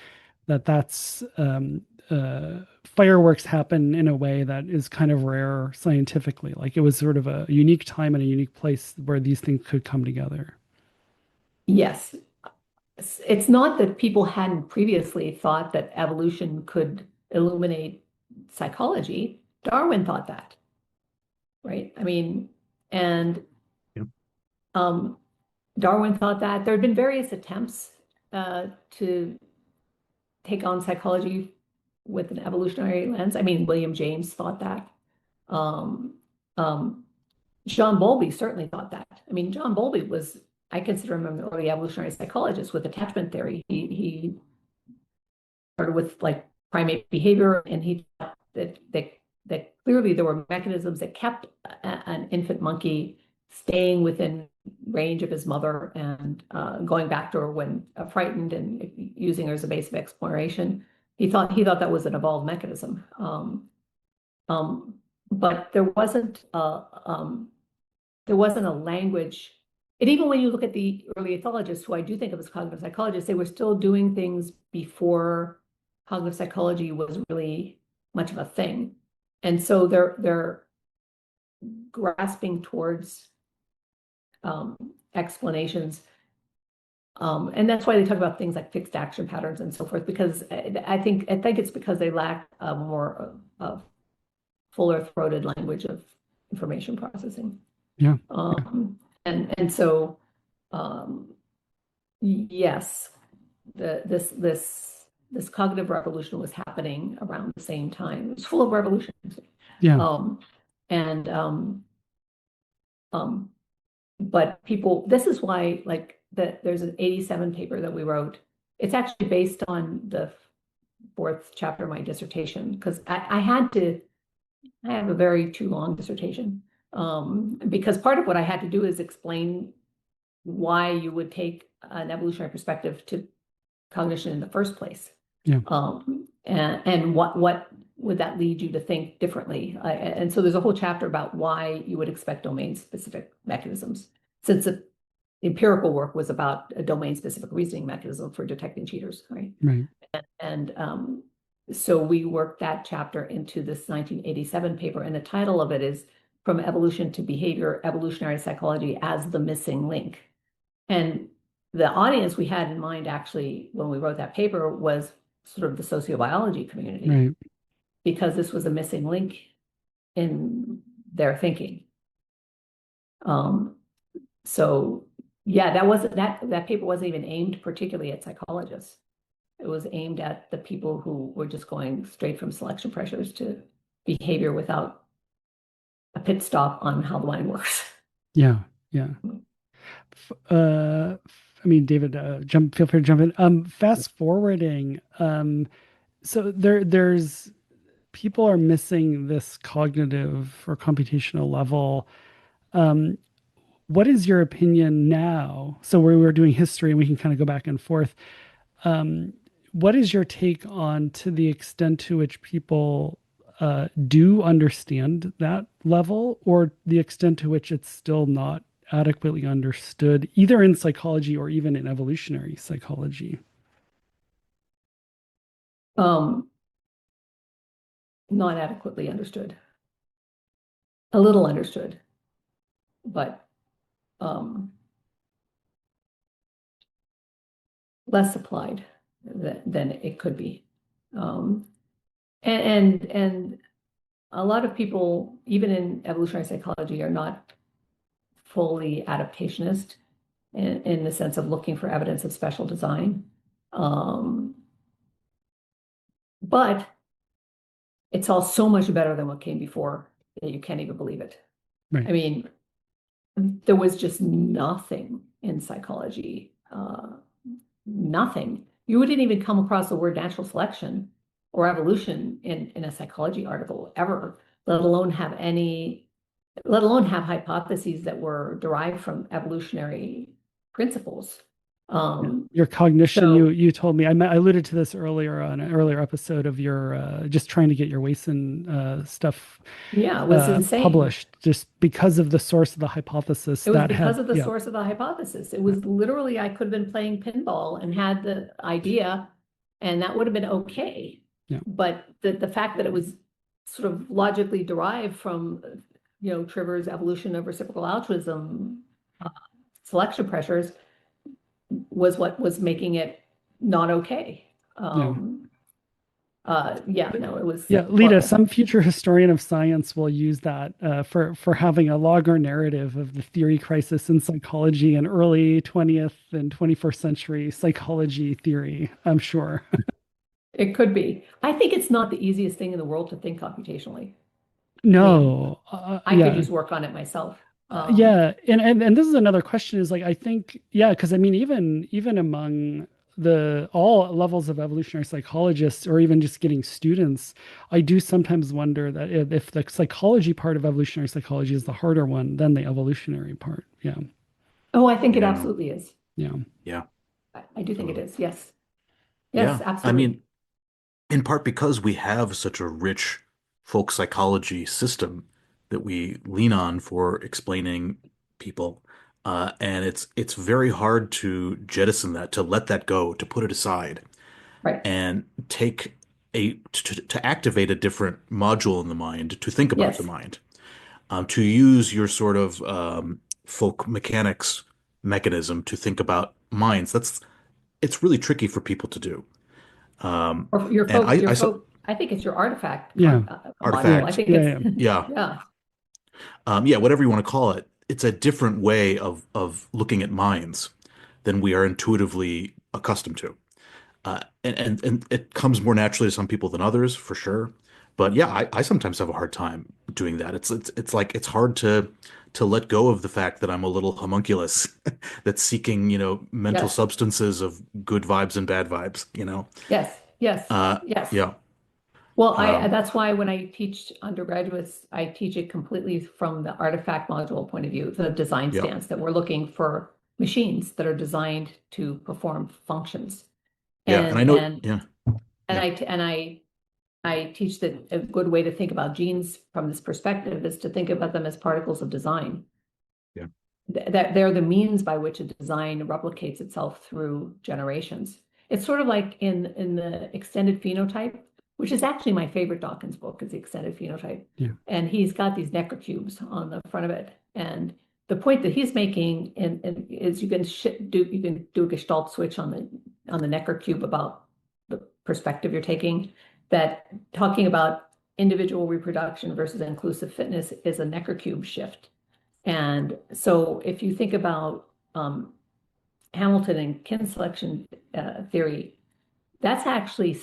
that's fireworks happen in a way that is kind of rare scientifically. Like it was sort of a unique time and a unique place where these things could come together. Yes. It's not that people hadn't previously thought that evolution could illuminate psychology. Darwin thought that, right? I mean, and Yep. um, Darwin thought that. There had been various attempts to take on psychology with an evolutionary lens. I mean, William James thought that. Um, um, John Bowlby certainly thought that. I mean, John Bowlby was, I consider him an early evolutionary psychologist with attachment theory. He started with like primate behavior, and he thought that clearly there were mechanisms that kept an infant monkey staying within range of his mother and going back to her when frightened and using her as a base of exploration. He thought that was an evolved mechanism. Um, but there wasn't a language. And even when you look at the early ethologists, who I do think of as cognitive psychologists, they were still doing things before cognitive psychology was really much of a thing. And so they're grasping towards explanations. And that's why they talk about things like fixed action patterns and so forth, because I think it's because they lack a more fuller throated language of information processing. Yeah. And so yes, this cognitive revolution was happening around the same time. It was full of revolutions. Yeah. And but people, this is why like there's an 87 paper that we wrote. It's actually based on the fourth chapter of my dissertation, because I have a very too long dissertation. Because part of what I had to do is explain why you would take an evolutionary perspective to cognition in the first place. Yeah. And what would that lead you to think differently? And so there's a whole chapter about why you would expect domain-specific mechanisms, since the empirical work was about a domain-specific reasoning mechanism for detecting cheaters, right? Right. And so we worked that chapter into this 1987 paper, and the title of it is From Evolution to Behavior, Evolutionary Psychology as the Missing Link. And the audience we had in mind, actually, when we wrote that paper, was sort of the sociobiology community, Right. because this was a missing link in their thinking. So yeah, that paper wasn't even aimed particularly at psychologists. It was aimed at the people who were just going straight from selection pressures to behavior without a pit stop on how the mind works. Yeah. Yeah. I mean, David, feel free to jump in. Fast forwarding. So there's people are missing this cognitive or computational level. Um, what is your opinion now? So we were doing history and we can kind of go back and forth. What is your take on to the extent to which people do understand that level, or the extent to which it's still not adequately understood, either in psychology or even in evolutionary psychology? Not adequately understood. A little understood, but less applied than it could be. And a lot of people, even in evolutionary psychology, are not fully adaptationist in the sense of looking for evidence of special design. But it's all so much better than what came before that you can't even believe it. Right. I mean, there was just nothing in psychology, nothing. You wouldn't even come across the word natural selection or evolution in a psychology article ever, let alone have hypotheses that were derived from evolutionary principles. Your cognition, So you told me, I alluded to this earlier on an earlier episode of your just trying to get your Wason stuff yeah, it was insane. published, just because of the source of the hypothesis It was that because had, of the yeah. source of the hypothesis. It was literally, I could have been playing pinball and had the idea, and that would have been okay. Yeah. But the fact that it was sort of logically derived from, Trigger's evolution of reciprocal altruism, uh, selection pressures was what was making it not okay. Yeah. Yeah, no, it was Yeah, Leda, horrible. some future historian of science will use that for having a logger narrative of the theory crisis in psychology and early 20th and 21st century psychology theory, I'm sure. It could be. I think it's not the easiest thing in the world to think computationally. I mean, No, I could yeah. use work on it myself. Yeah, and this is another question is like I think yeah, because I mean even among the all levels of evolutionary psychologists or even just getting students, I do sometimes wonder that if the psychology part of evolutionary psychology is the harder one than the evolutionary part. Yeah, Oh, I think it Yeah. absolutely is. yeah, Yeah. I do think it Totally. is. Yes. Yes, Yeah. I absolutely. mean, in part because we have such a rich folk psychology system that we lean on for explaining people. And it's very hard to jettison that, to let that go, to put it aside, Right. and take to activate a different module in the mind, to think about the Yes. mind, to use your sort of folk mechanics mechanism to think about minds. It's really tricky for people to do. Um, Or and your folk, I think it's your artifact yeah, module. yeah, I artifact, think yeah, it's, yeah, yeah, yeah, yeah, whatever you want to call it. It's a different way of looking at minds than we are intuitively accustomed to. And it comes more naturally to some people than others, for sure. But yeah, I sometimes have a hard time doing that. It's like it's hard to let go of the fact that I'm a little homunculus that's seeking, mental yes, substances of good vibes and bad vibes. yes, yes, Uh, yes. yeah, Well, um, that's why when I teach undergraduates, I teach it completely from the artifact module point of view, the design yeah, stance that we're looking for machines that are designed to perform functions. yeah. And I And know, and yeah, and yeah, I teach that a good way to think about genes from this perspective is to think about them as particles of design. yeah, That they're the means by which a design replicates itself through generations. It's sort of like in the extended phenotype, which is actually my favorite Dawkins book, is the extended phenotype. yeah, And he's got these necrocubes on the front of it. And the point that he's making is you can do a Gestalt switch on the necrocube about the perspective you're taking, that talking about individual reproduction versus inclusive fitness is a necrocube shift. And so if you think about Hamilton and kin selection theory, that's actually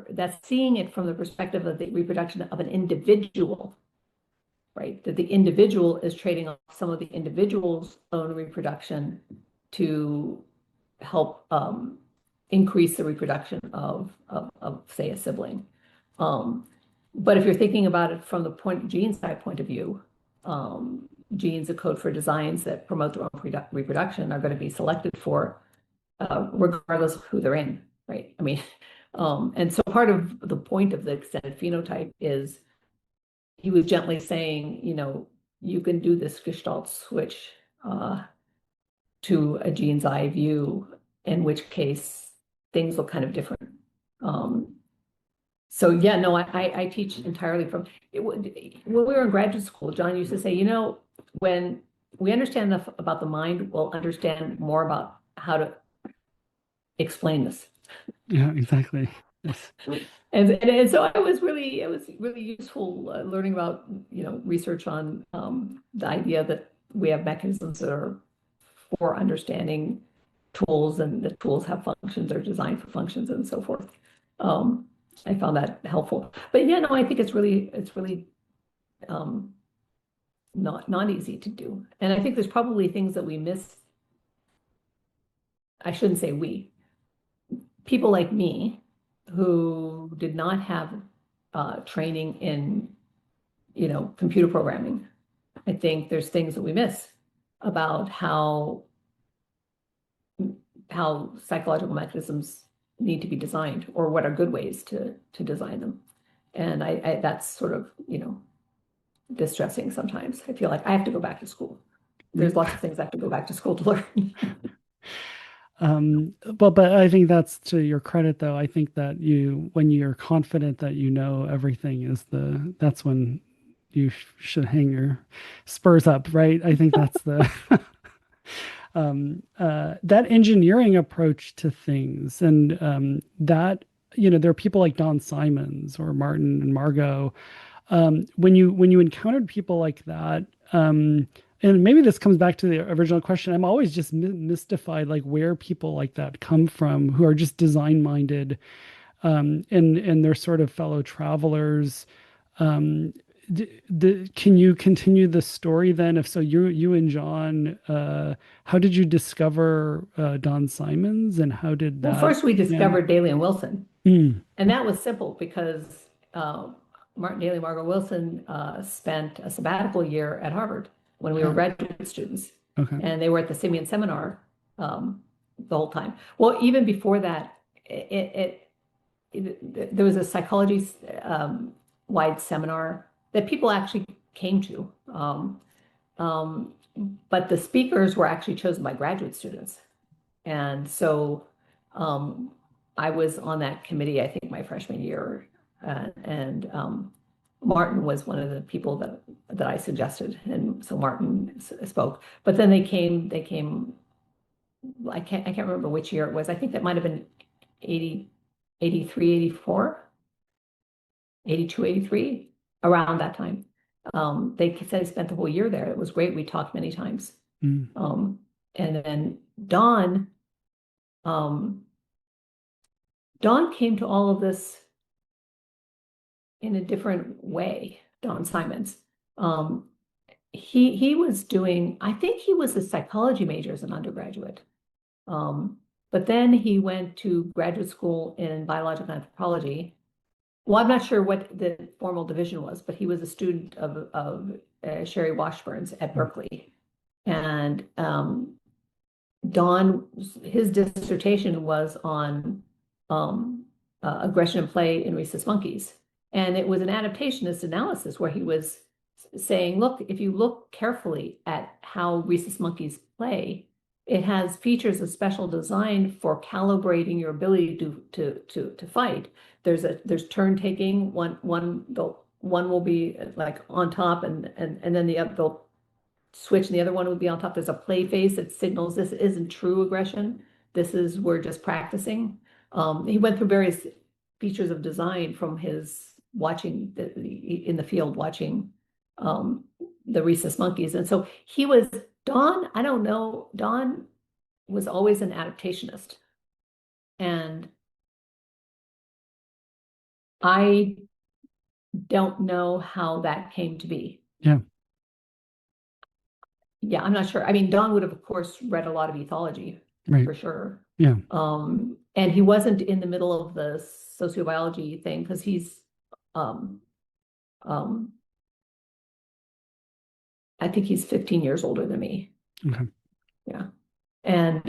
that's seeing it from the perspective of the reproduction of an individual, right? That the individual is trading off some of the individual's own reproduction to help increase the reproduction of say, a sibling. Um, but if you're thinking about it from the gene side point of view, genes that code for designs that promote their own reproduction are going to be selected for regardless of who they're in, right? I mean, and so part of the point of the extended phenotype is he was gently saying, you can do this Gestalt switch to a gene's eye view, in which case things look kind of different. Um, so yeah, no, I teach entirely from when we were in graduate school, John used to say, when we understand enough about the mind, we'll understand more about how to explain this. yeah, exactly. Yes. And so it was really useful learning about, research on the idea that we have mechanisms that are for understanding tools, and the tools have functions, they're designed for functions and so forth. Um, I found that helpful. But yeah, no, I think it's really um, not easy to do. And I think there's probably things that we miss. I shouldn't say we, people like me who did not have training in, computer programming. I think there's things that we miss about how psychological mechanisms need to be designed, or what are good ways to design them. And that's sort of, distressing sometimes. I feel like I have to go back to school. There's lots of things I have to go back to school to learn. But I think that's to your credit, though. I think that when you're confident that you know everything that's when you should hang your spurs up, right? I think that's the that engineering approach to things, and that there are people like Don Simons or Martin and Margot. When you encountered people like that, and maybe this comes back to the original question, I'm always just mystified, like where people like that come from, who are just design minded, and they're sort of fellow travelers. Um, can you continue the story then? If so, you and John, how did you discover Don Simons, and how did Well, that? first we Yeah. discovered Daley and Wilson, Mm, and that was simple because Martin Daley and Margot Wilson spent a sabbatical year at Harvard when we were yeah. graduate students, Okay. and they were at the Simeon Seminar the whole time. Well, even before that, there was a psychology wide seminar that people actually came to. Um, but the speakers were actually chosen by graduate students. And so um, I was on that committee, I think my freshman year. And Martin was one of the people that I suggested. And so Martin spoke. But then they came, I can't remember which year it was. I think that might have been 80, 83, 84, 82, 83, around that time. They said they spent the whole year there. It was great. We talked many times. Mm, Um, and then um, Don came to all of this in a different way, Don Simons. Um, he was doing, I think he was a psychology major as an undergraduate. Um, but then he went to graduate school in biological anthropology. Well, I'm not sure what the formal division was, but he was a student of Sherry Washburn's at mm, Berkeley. And Don, his dissertation was on aggression and play in rhesus monkeys. And it was an adaptationist analysis where he was saying, look, if you look carefully at how rhesus monkeys play, it has features of special design for calibrating your ability to fight. There's turn taking. One will be like on top, and then the other they'll switch and the other one would be on top. There's a play phase that signals this isn't true aggression. This is we're just practicing. He went through various features of design from his watching in the field watching um, the rhesus monkeys. And so he was Don, I don't know, Don was always an adaptationist. And I don't know how that came to be. yeah. Yeah, I'm not sure. I mean, Don would have, of course, read a lot of ethology Right. for sure. Yeah. And he wasn't in the middle of the sociobiology thing because he's, um, um, I think he's 15 years older than me. Okay. Yeah. And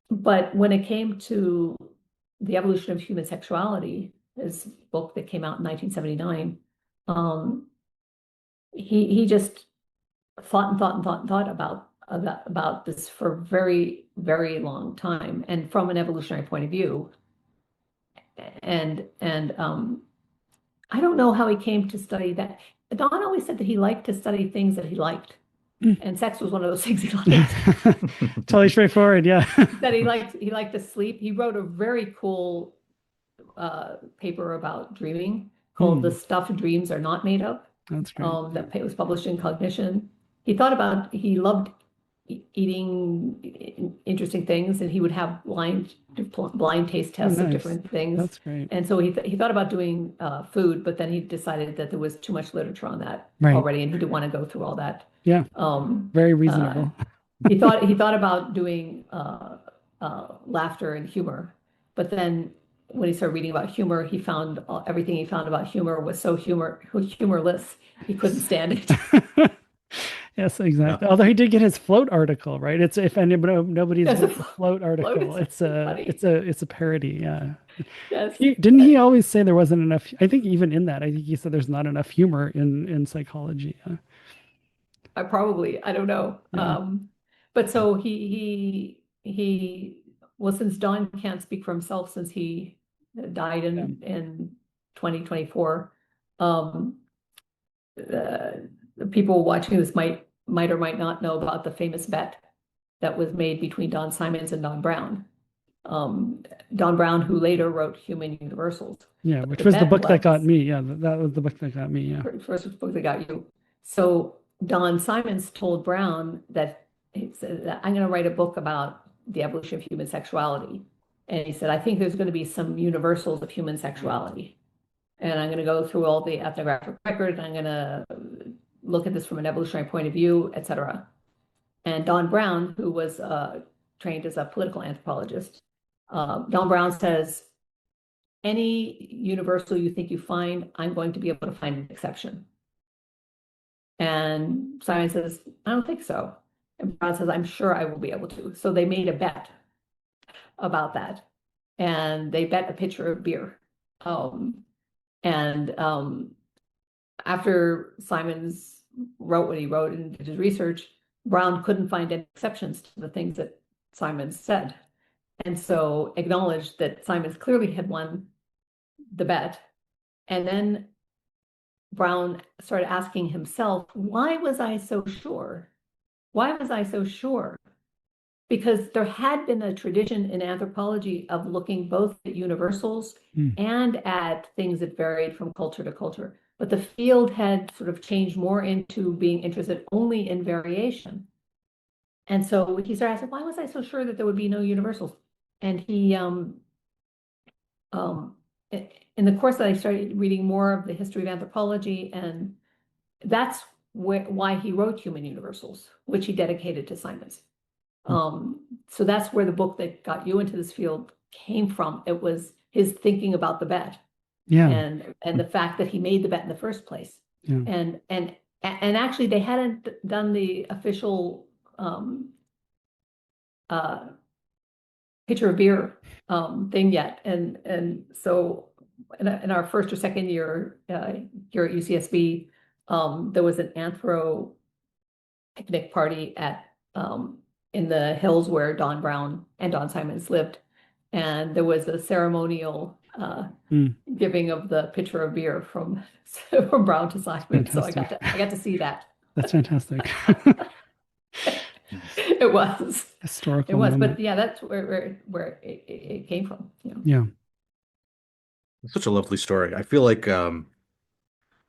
but when it came to the evolution of human sexuality, his book that came out in 1979, um, he just thought and thought and thought and thought about this for a very, very long time, and from an evolutionary point of view. And I don't know how he came to study that. Don always said that he liked to study things that he liked, Mm. and sex was one of those things he liked. Totally straightforward. Yeah. That he liked to sleep. He wrote a very cool paper about dreaming called "The Mm, Stuff Dreams Are Not Made Of." that's great. That was published in Cognition. He loved eating interesting things, and he would have blind taste Oh, tests of nice. different things. That's great. And so he thought about doing food, but then he decided that there was too much literature on that Right. already, and he didn't want to go through all that. Yeah. Um, Very uh, reasonable. he thought about doing laughter and humor, but then when he started reading about humor, he found everything he found about humor was so humorless. He couldn't stand it. Yes, Yeah. exactly. Although he did get his float article, right? It's if anybody nobody's Yes, read the float float article, is funny. it's a parody. Yeah. Yes, Didn't he always say there wasn't enough? I think even in that, I think he said there's not enough humor in psychology. I don't know. Yeah. But so well, since Don can't speak for himself since he died Yeah. in 2024, um, uh, people watching this might or might not know about the famous bet that was made between Don Simons and Don Brown. Don Brown, who later wrote Human Universals. Yeah, But which the was the bet book that got was me. Yeah, that was the book that got me. Yeah. first book that got you. So Don Simons told Brown that he said, I'm going to write a book about the evolution of human sexuality. And he said, I think there's going to be some universals of human sexuality. And I'm going to go through all the ethnographic record. I'm going to look at this from an evolutionary point of view, et cetera. And Don Brown, who was trained as a political anthropologist, Don Brown says, any universal you think you find, I'm going to be able to find an exception. And Simon says, I don't think so. And Brown says, I'm sure I will be able to. So they made a bet about that. And they bet a pitcher of beer. And after Simons wrote what he wrote and did his research, Brown couldn't find any exceptions to the things that Simons said. And so acknowledged that Simons clearly had won the bet. And then Brown started asking himself, why was I so sure? Why was I so sure? Because there had been a tradition in anthropology of looking both at universals and at things that varied from culture to culture. But the field had sort of changed more into being interested only in variation. And so he started asking, why was I so sure that there would be no universals? And he, in the course that I started reading more of the history of anthropology, and that's why he wrote Human Universals, which he dedicated to Simons. So that's where the book that got you into this field came from. It was his thinking about the bet. Yeah. And the fact that he made the bet in the first place. Yeah. And actually they hadn't done the official pitcher of beer thing yet. And so in our first or second year here at UCSB, there was an anthro picnic party at in the hills where Don Brown and Don Simons lived. And there was a ceremonial giving of the pitcher of beer from Brown to Simon. So I got to see that. That's fantastic. It was Historical it was, moment. but yeah, that's where it came from. Yeah. Such a lovely story. I feel like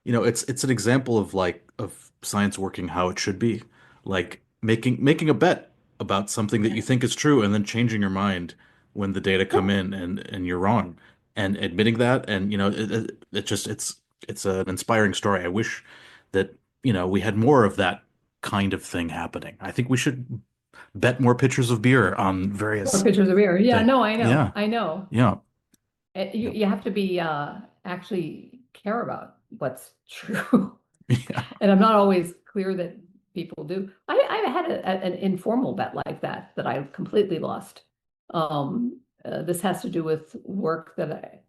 it's an example of science working how it should be. Like making a bet about something that you think is true and then changing your mind when the data come in and you're wrong, and admitting that. And it's an inspiring story. I wish that we had more of that kind of thing happening. I think we should bet more pitchers of beer on Or various pitchers of beer. Yeah, things. no, I know. Yeah. I know. Yeah. You have to be actually care about what's true. Yeah. And I'm not always clear that people do. I had an informal bet like that I completely lost. This has to do with work that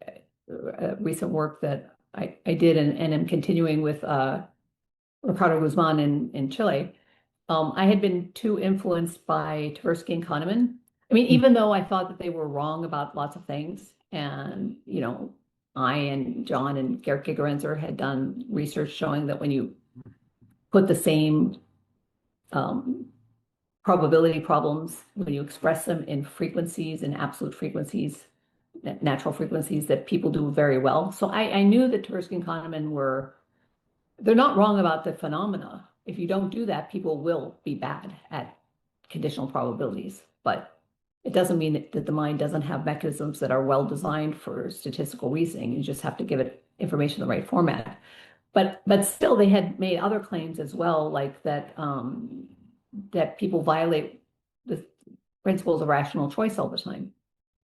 recent work that I did and am continuing with Ricardo Guzman in Chile. I had been too influenced by Tversky and Kahneman. I mean, even though I thought that they were wrong about lots of things, and I and John and Gerd Gigerenzer had done research showing that when you put the same probability problems, when you express them in frequencies and absolute frequencies, natural frequencies, that people do very well. So I knew that Tversky and Kahneman they're not wrong about the phenomena. If you don't do that, people will be bad at conditional probabilities. But it doesn't mean that the mind doesn't have mechanisms that are well designed for statistical reasoning. You just have to give it information in the right format. But still, they had made other claims as well, like that that people violate the principles of rational choice all the time,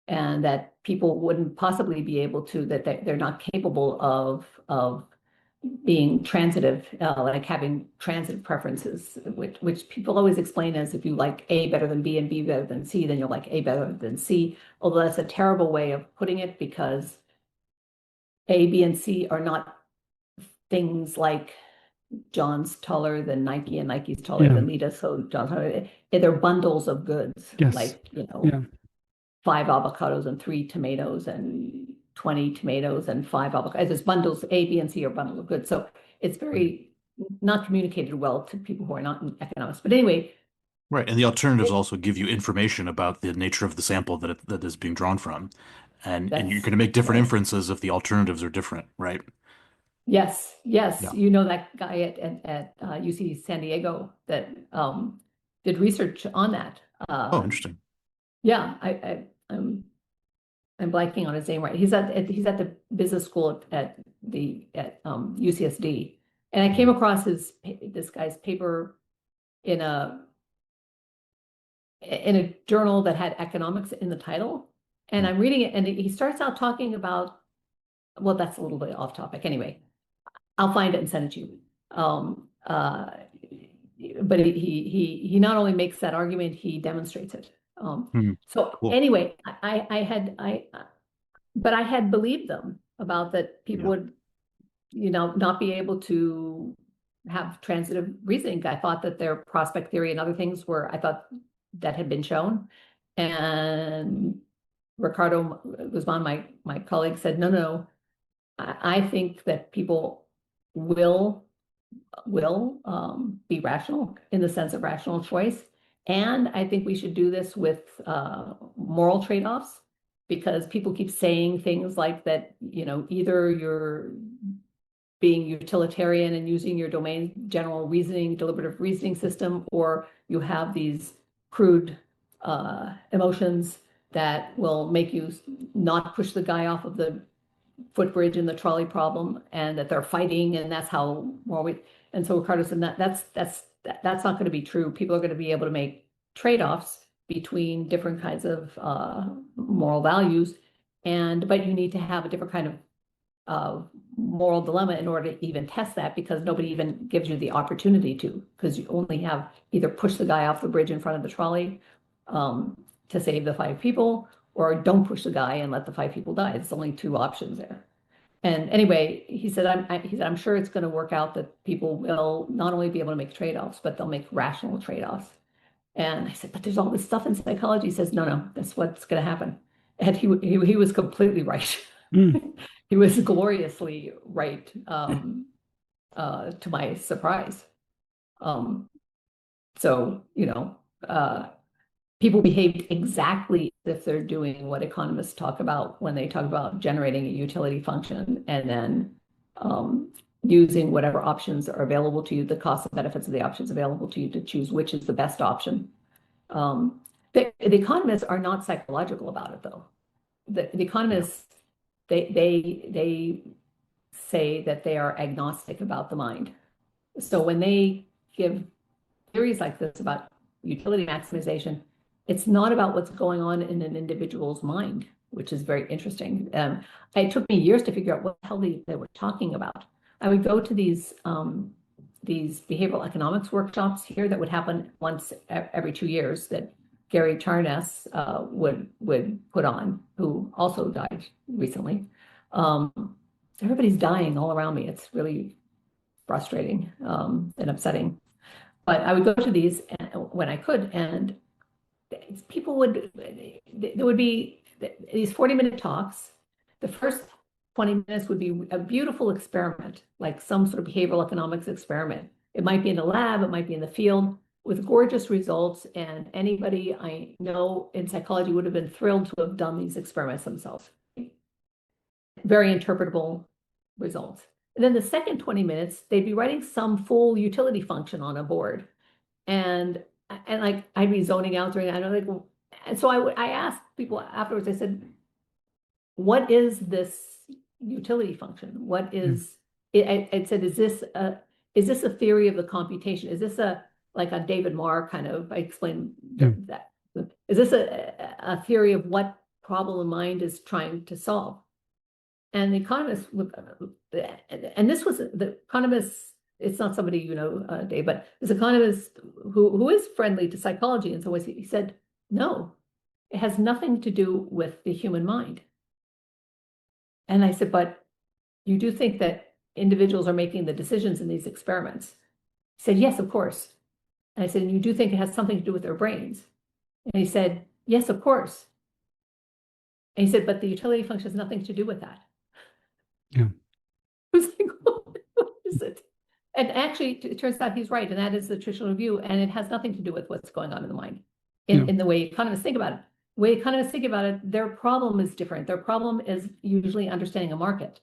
and that people wouldn't possibly be able to, that they're not capable of being transitive, like having transitive preferences, which people always explain as if you like A better than B and B better than C, then you'll like A better than C. Although that's a terrible way of putting it, because A, B, and C are not things like John's taller than Nike and Nike's taller Yeah. than Leda, so John's taller. They're bundles of goods, Yes. like, you know, Yeah. 5 avocados and 3 tomatoes and 20 tomatoes and 5 avocados. There's bundles, A, B, and C are bundles of goods. So it's very not communicated well to people who are not in economics. But anyway, Right, and the alternatives also give you information about the nature of the sample that is being drawn from, and you're that's going to make different right. inferences if the alternatives are different, right? Yes, yes. Yeah. You know that guy at UC San Diego that did research on that. Oh, interesting. Yeah, I'm blanking on his name right. He's at the business school at UCSD, and I came across this guy's paper in a journal that had economics in the title, and Hmm. I'm reading it, and he starts out talking about, well, that's a little bit off topic. Anyway, I'll find it and send it to you. Um, uh, but he not only makes that argument, he demonstrates it. Hmm. So Cool. anyway, but I had believed them about that people Yeah. would, not be able to have transitive reasoning. I thought that their prospect theory and other things were, I thought that had been shown. And Ricardo Guzman, my colleague, said, no. I think that people will be rational in the sense of rational choice. And I think we should do this with moral trade-offs, because people keep saying things like that, either you're being utilitarian and using your domain general reasoning, deliberative reasoning system, or you have these crude emotions that will make you not push the guy off of the footbridge in the trolley problem, and that they're fighting, and that's how more we. And so Ricardo said that's not going to be true. People are going to be able to make trade-offs between different kinds of moral values, but you need to have a different kind of moral dilemma in order to even test that, because nobody even gives you the opportunity to, because you only have either push the guy off the bridge in front of the trolley to save the 5 people, or don't push the guy and let the 5 people die. It's only 2 options there. And anyway, he said, I'm sure it's going to work out that people will not only be able to make trade-offs, but they'll make rational trade-offs. And I said, but there's all this stuff in psychology. He says, no, that's what's going to happen. And he was completely right. Mm. He was gloriously right, to my surprise. Um, so, people behaved exactly as if they're doing what economists talk about when they talk about generating a utility function and then using whatever options are available to you, the costs and benefits of the options available to you, to choose which is the best option. The economists are not psychological about it, though. The Yeah. economists, they say that they are agnostic about the mind. So when they give theories like this about utility maximization, it's not about what's going on in an individual's mind, which is very interesting. It took me years to figure out what the hell they were talking about. I would go to these behavioral economics workshops here that would happen once every 2 years, that Gary Charnas would put on, who also died recently. Everybody's dying all around me. It's really frustrating and upsetting. But I would go to these when I could, and there would be these 40-minute talks. The first 20 minutes would be a beautiful experiment, like some sort of behavioral economics experiment. It might be in a lab, it might be in the field, with gorgeous results. And anybody I know in psychology would have been thrilled to have done these experiments themselves. Very interpretable results. And then the second 20 minutes, they'd be writing some full utility function on a board. And like I'd be zoning out during that. And I'm like, well, and so I asked people afterwards, I said, what is this utility function? What is it? I said, is this a theory of the computation? Is this like a David Marr kind of, I explained that. Is this a theory of what problem the mind is trying to solve? And the economist would, and this was the economist, it's not somebody Dave, but this economist who is friendly to psychology in some ways, he said, no, it has nothing to do with the human mind. And I said, but you do think that individuals are making the decisions in these experiments? He said, yes, of course. And I said, and you do think it has something to do with their brains? And he said, yes, of course. And he said, but the utility function has nothing to do with that. Yeah. I was like, what is it? And actually, it turns out he's right, and that is the traditional view, and it has nothing to do with what's going on in the mind in the way economists think about it. The way economists think about it, their problem is different. Their problem is usually understanding a market.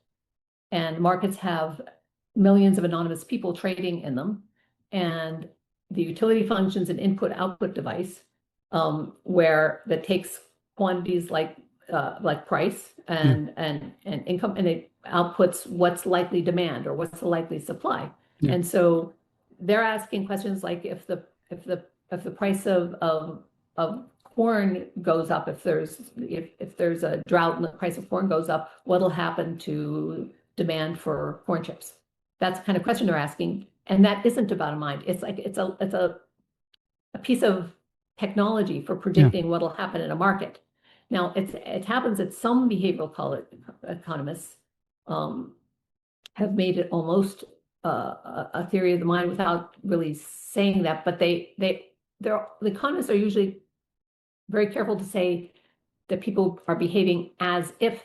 And markets have millions of anonymous people trading in them. And the utility functions an input-output device where that takes quantities like price and income, and it outputs what's likely demand or what's the likely supply. Yeah. And so they're asking questions like if the price of corn goes up, if there's a drought and the price of corn goes up, what'll happen to demand for corn chips? That's the kind of question they're asking, and that isn't about a mind. It's like it's a piece of technology for predicting what'll happen in a market. Now, it happens that some behavioral economists have made it almost a theory of the mind without really saying that, but the economists are usually very careful to say that people are behaving as if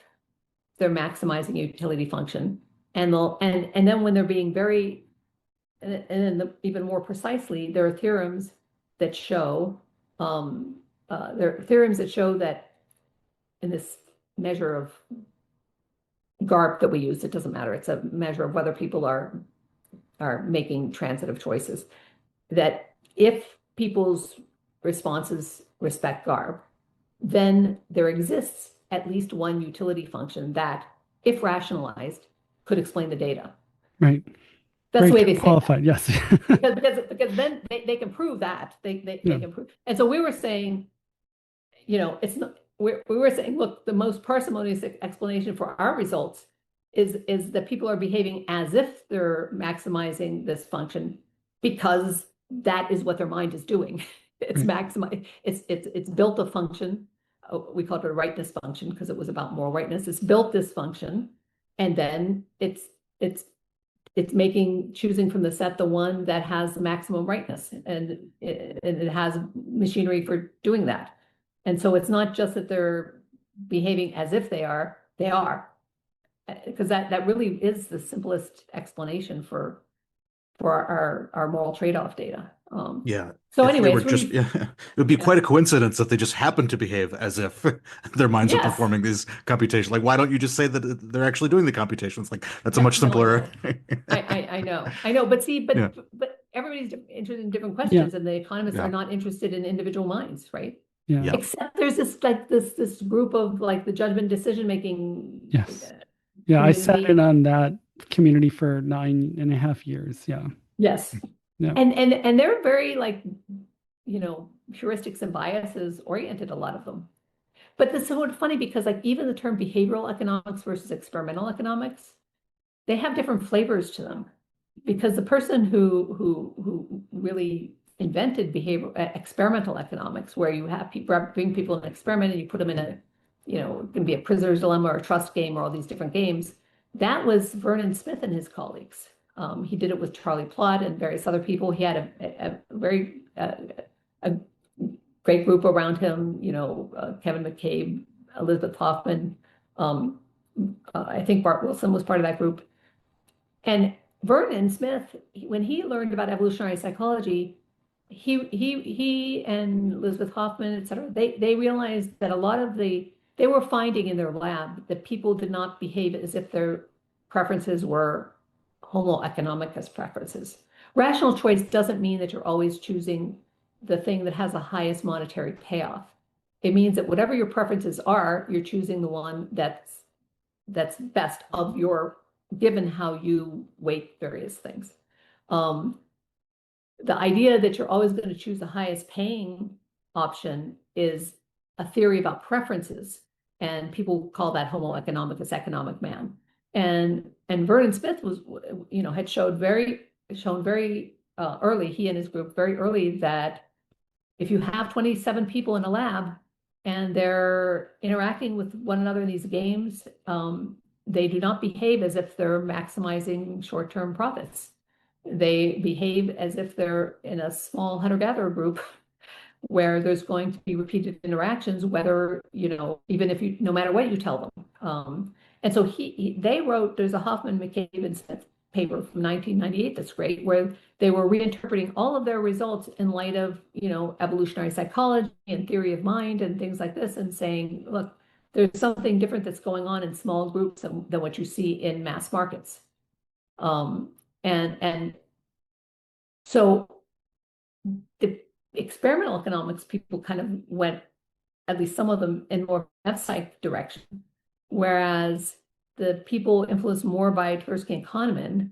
they're maximizing utility function, and then when they're being very, and then even more precisely, there are theorems that show that in this measure of GARP that we use, it doesn't matter. It's a measure of whether people are making transitive choices. That if people's responses respect GARP, then there exists at least one utility function that, if rationalized, could explain the data. Right. That's the way they say qualified. Yes. because then they can prove that they can prove. And so we were saying, it's not. We were saying, look, the most parsimonious explanation for our results is that people are behaving as if they're maximizing this function because that is what their mind is doing. It's maximize. It's built a function. We called it a rightness function because it was about moral rightness. It's built this function, and then it's choosing from the set the one that has maximum rightness, and it has machinery for doing that. And so it's not just that they're behaving as if they are, because that really is the simplest explanation for our moral trade-off data. Yeah. So If anyway, they were it's really, just, it would be quite a coincidence that they just happen to behave as if their minds are yes. performing these computations. Like, why don't you just say that they're actually doing the computations? Like, that's a Yeah, much simpler. I know, but see, Yeah. but everybody's interested in different questions, and the economists Yeah. are not interested in individual minds, right? Yeah. Yeah. Except there's this group of like the judgment decision making. Yes. Yeah, I sat in on that community for 9.5 years. Yeah. Yes. Yeah. And they're very like, heuristics and biases oriented, a lot of them. But this is so funny because like even the term behavioral economics versus experimental economics, they have different flavors to them. Because the person who really invented experimental economics, where you have people bring people in an experiment and you put them in it can be a prisoner's dilemma or a trust game or all these different games. That was Vernon Smith and his colleagues. He did it with Charlie Plott and various other people. He had a very a great group around him. Kevin McCabe, Elizabeth Hoffman. I think Bart Wilson was part of that group. And Vernon Smith, when he learned about evolutionary psychology, he and Elizabeth Hoffman, et cetera, they realized that a lot of they were finding in their lab that people did not behave as if their preferences were homo economicus preferences. Rational choice doesn't mean that you're always choosing the thing that has the highest monetary payoff. It means that whatever your preferences are, you're choosing the one that's best of your, given how you weight various things. The idea that you're always going to choose the highest paying option is a theory about preferences, and people call that homo economicus, economic man. And Vernon Smith was, had shown very early, he and his group very early, that if you have 27 people in a lab and they're interacting with one another in these games, they do not behave as if they're maximizing short-term profits. They behave as if they're in a small hunter-gatherer group where there's going to be repeated interactions, whether, even if no matter what you tell them. And so they wrote, there's a Hoffman, McCabe, and Smith paper from 1998 that's great, where they were reinterpreting all of their results in light of, evolutionary psychology and theory of mind and things like this, and saying, look, there's something different that's going on in small groups than what you see in mass markets. And so the experimental economics people kind of went, at least some of them, in more psych direction, whereas the people influenced more by Tversky and Kahneman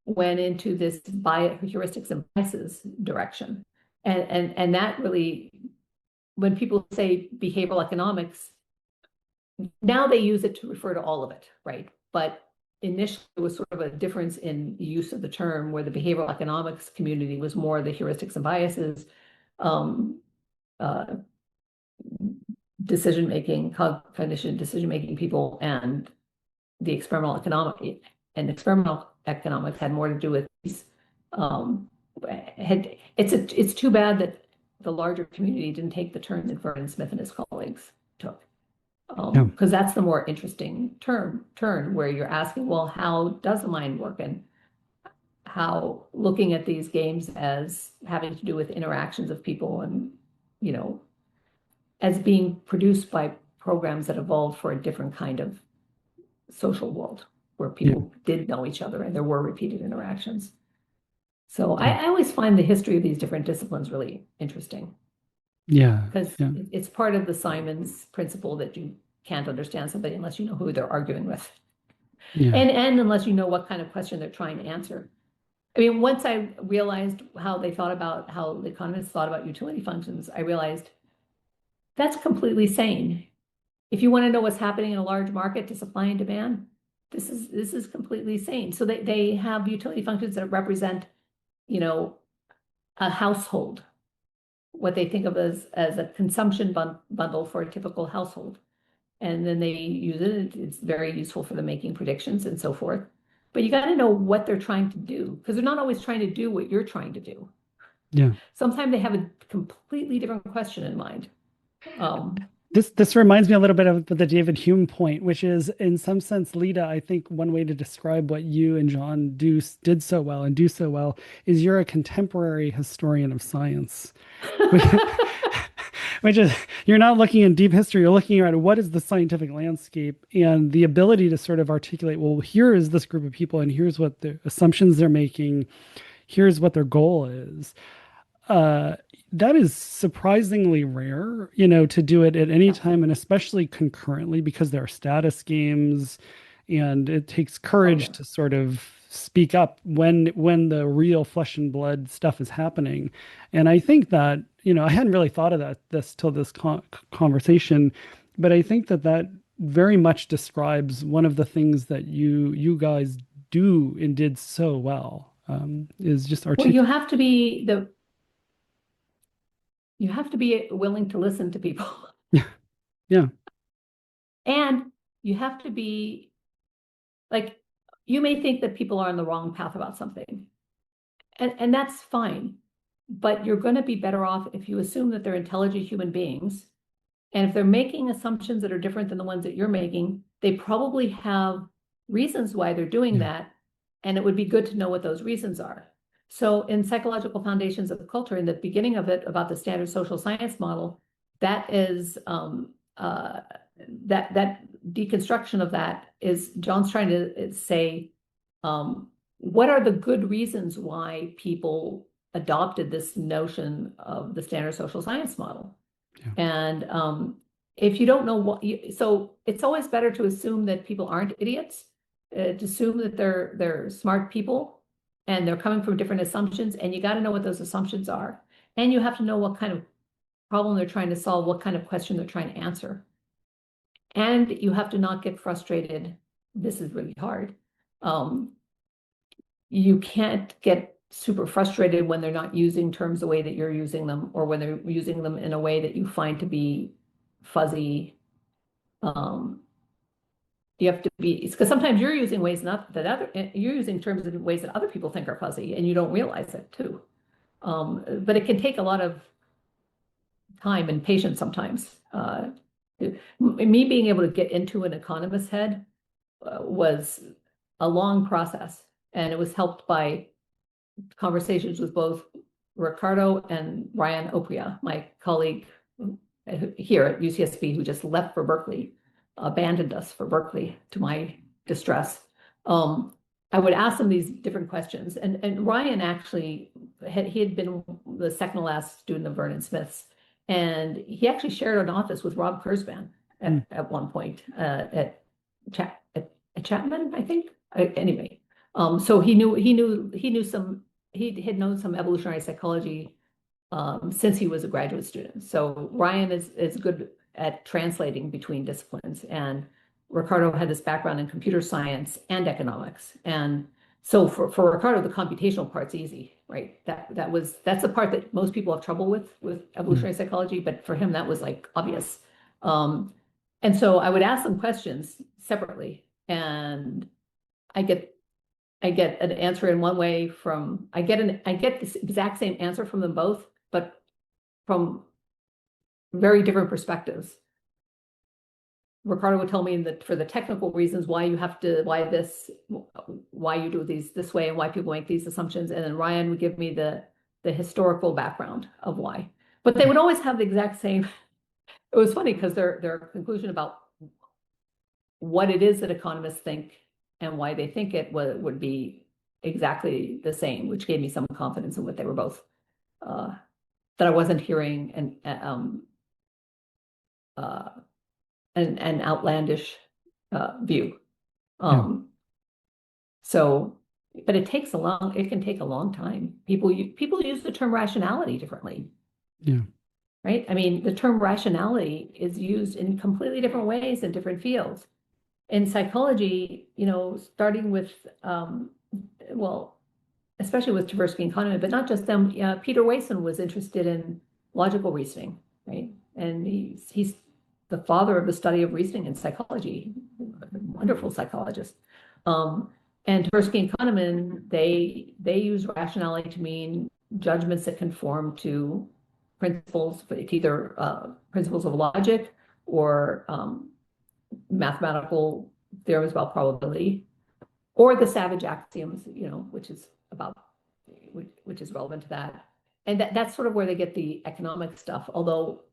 went into this heuristics and biases direction. And that really, when people say behavioral economics, now they use it to refer to all of it, right? But initially it was sort of a difference in the use of the term, where the behavioral economics community was more the heuristics and biases, decision-making, cognition, decision-making people, and the experimental economics had more to do with these. It's too bad that the larger community didn't take the turn that Vernon Smith and his colleagues took. Because that's the more interesting turn where you're asking, well, how does the mind work, and how looking at these games as having to do with interactions of people, and as being produced by programs that evolved for a different kind of social world where people did know each other and there were repeated interactions. So I always find the history of these different disciplines really interesting. Because it's part of the Simon's principle that you can't understand somebody unless you know who they're arguing with. And unless you know what kind of question they're trying to answer. I mean, once I realized how the economists thought about utility functions, I realized that's completely sane. If you want to know what's happening in a large market to supply and demand, this is completely sane. So they have utility functions that represent, a household, what they think of as a consumption bundle for a typical household. And then they use it. It's very useful for them making predictions and so forth. But you got to know what they're trying to do, because they're not always trying to do what you're trying to do. Sometimes they have a completely different question in mind. This reminds me a little bit of the David Hume point, which is, in some sense, Leda, I think one way to describe what you and John did so well and do so well is you're a contemporary historian of science. Which is, you're not looking in deep history, you're looking at what is the scientific landscape, and the ability to sort of articulate, well, here is this group of people and here's what the assumptions they're making, here's what their goal is. That is surprisingly rare, to do it at any time, and especially concurrently, because there are status games, and it takes courage to sort of speak up when the real flesh and blood stuff is happening. And I think that, I hadn't really thought of this till this conversation, but I think that very much describes one of the things that you guys do and did so well, is just articulate. Well, you have to be willing to listen to people. Yeah. And you have to be, like, you may think that people are on the wrong path about something, and that's fine, but you're going to be better off if you assume that they're intelligent human beings. And if they're making assumptions that are different than the ones that you're making, they probably have reasons why they're doing that. And it would be good to know what those reasons are. So in Psychological Foundations of the Culture, in the beginning of it, about the standard social science model, that is that deconstruction of that is John's trying to say, what are the good reasons why people adopted this notion of the standard social science model? And if you don't know so it's always better to assume that people aren't idiots, to assume that they're smart people and they're coming from different assumptions, and you got to know what those assumptions are. And you have to know what kind of problem they're trying to solve, what kind of question they're trying to answer. And you have to not get frustrated. This is really hard. You can't get super frustrated when they're not using terms the way that you're using them, or when they're using them in a way that you find to be fuzzy, you have to be, because sometimes you're using ways not that other, you're using terms in ways that other people think are fuzzy and you don't realize it too. But it can take a lot of time and patience sometimes. Me being able to get into an economist's head was a long process, and it was helped by conversations with both Ricardo and Ryan Opria, my colleague here at UCSB, who just left for Berkeley, abandoned us for Berkeley to my distress. I would ask them these different questions, and Ryan actually he had been the second to last student of Vernon Smith's, and he actually shared an office with Rob Kurzban at one point at Chapman, I think. Anyway, so he had known some evolutionary psychology since he was a graduate student. So Ryan is good at translating between disciplines, and Ricardo had this background in computer science and economics. And so for Ricardo, the computational part's easy, right? That's the part that most people have trouble with evolutionary psychology, but for him that was like obvious. And so I would ask them questions separately, and I get an answer in one way from I get the exact same answer from them both, but from very different perspectives. Ricardo would tell me that for the technical reasons why you do these this way and why people make these assumptions, and then Ryan would give me the historical background of why. But they would always have the exact same. It was funny because their conclusion about what it is that economists think and why they think it would be exactly the same, which gave me some confidence in what they were both, that I wasn't hearing an outlandish view. So, but it can take a long time. People use the term rationality differently. Yeah. Right? I mean, the term rationality is used in completely different ways in different fields. In psychology, starting with, well, especially with Tversky and Kahneman, but not just them. Peter Wason was interested in logical reasoning, right? And he's the father of the study of reasoning in psychology, wonderful psychologist. And Tversky and Kahneman, they use rationality to mean judgments that conform to principles, either principles of logic or mathematical theorems about probability, or the Savage axioms, which is relevant to that. And that's sort of where they get the economic stuff. Although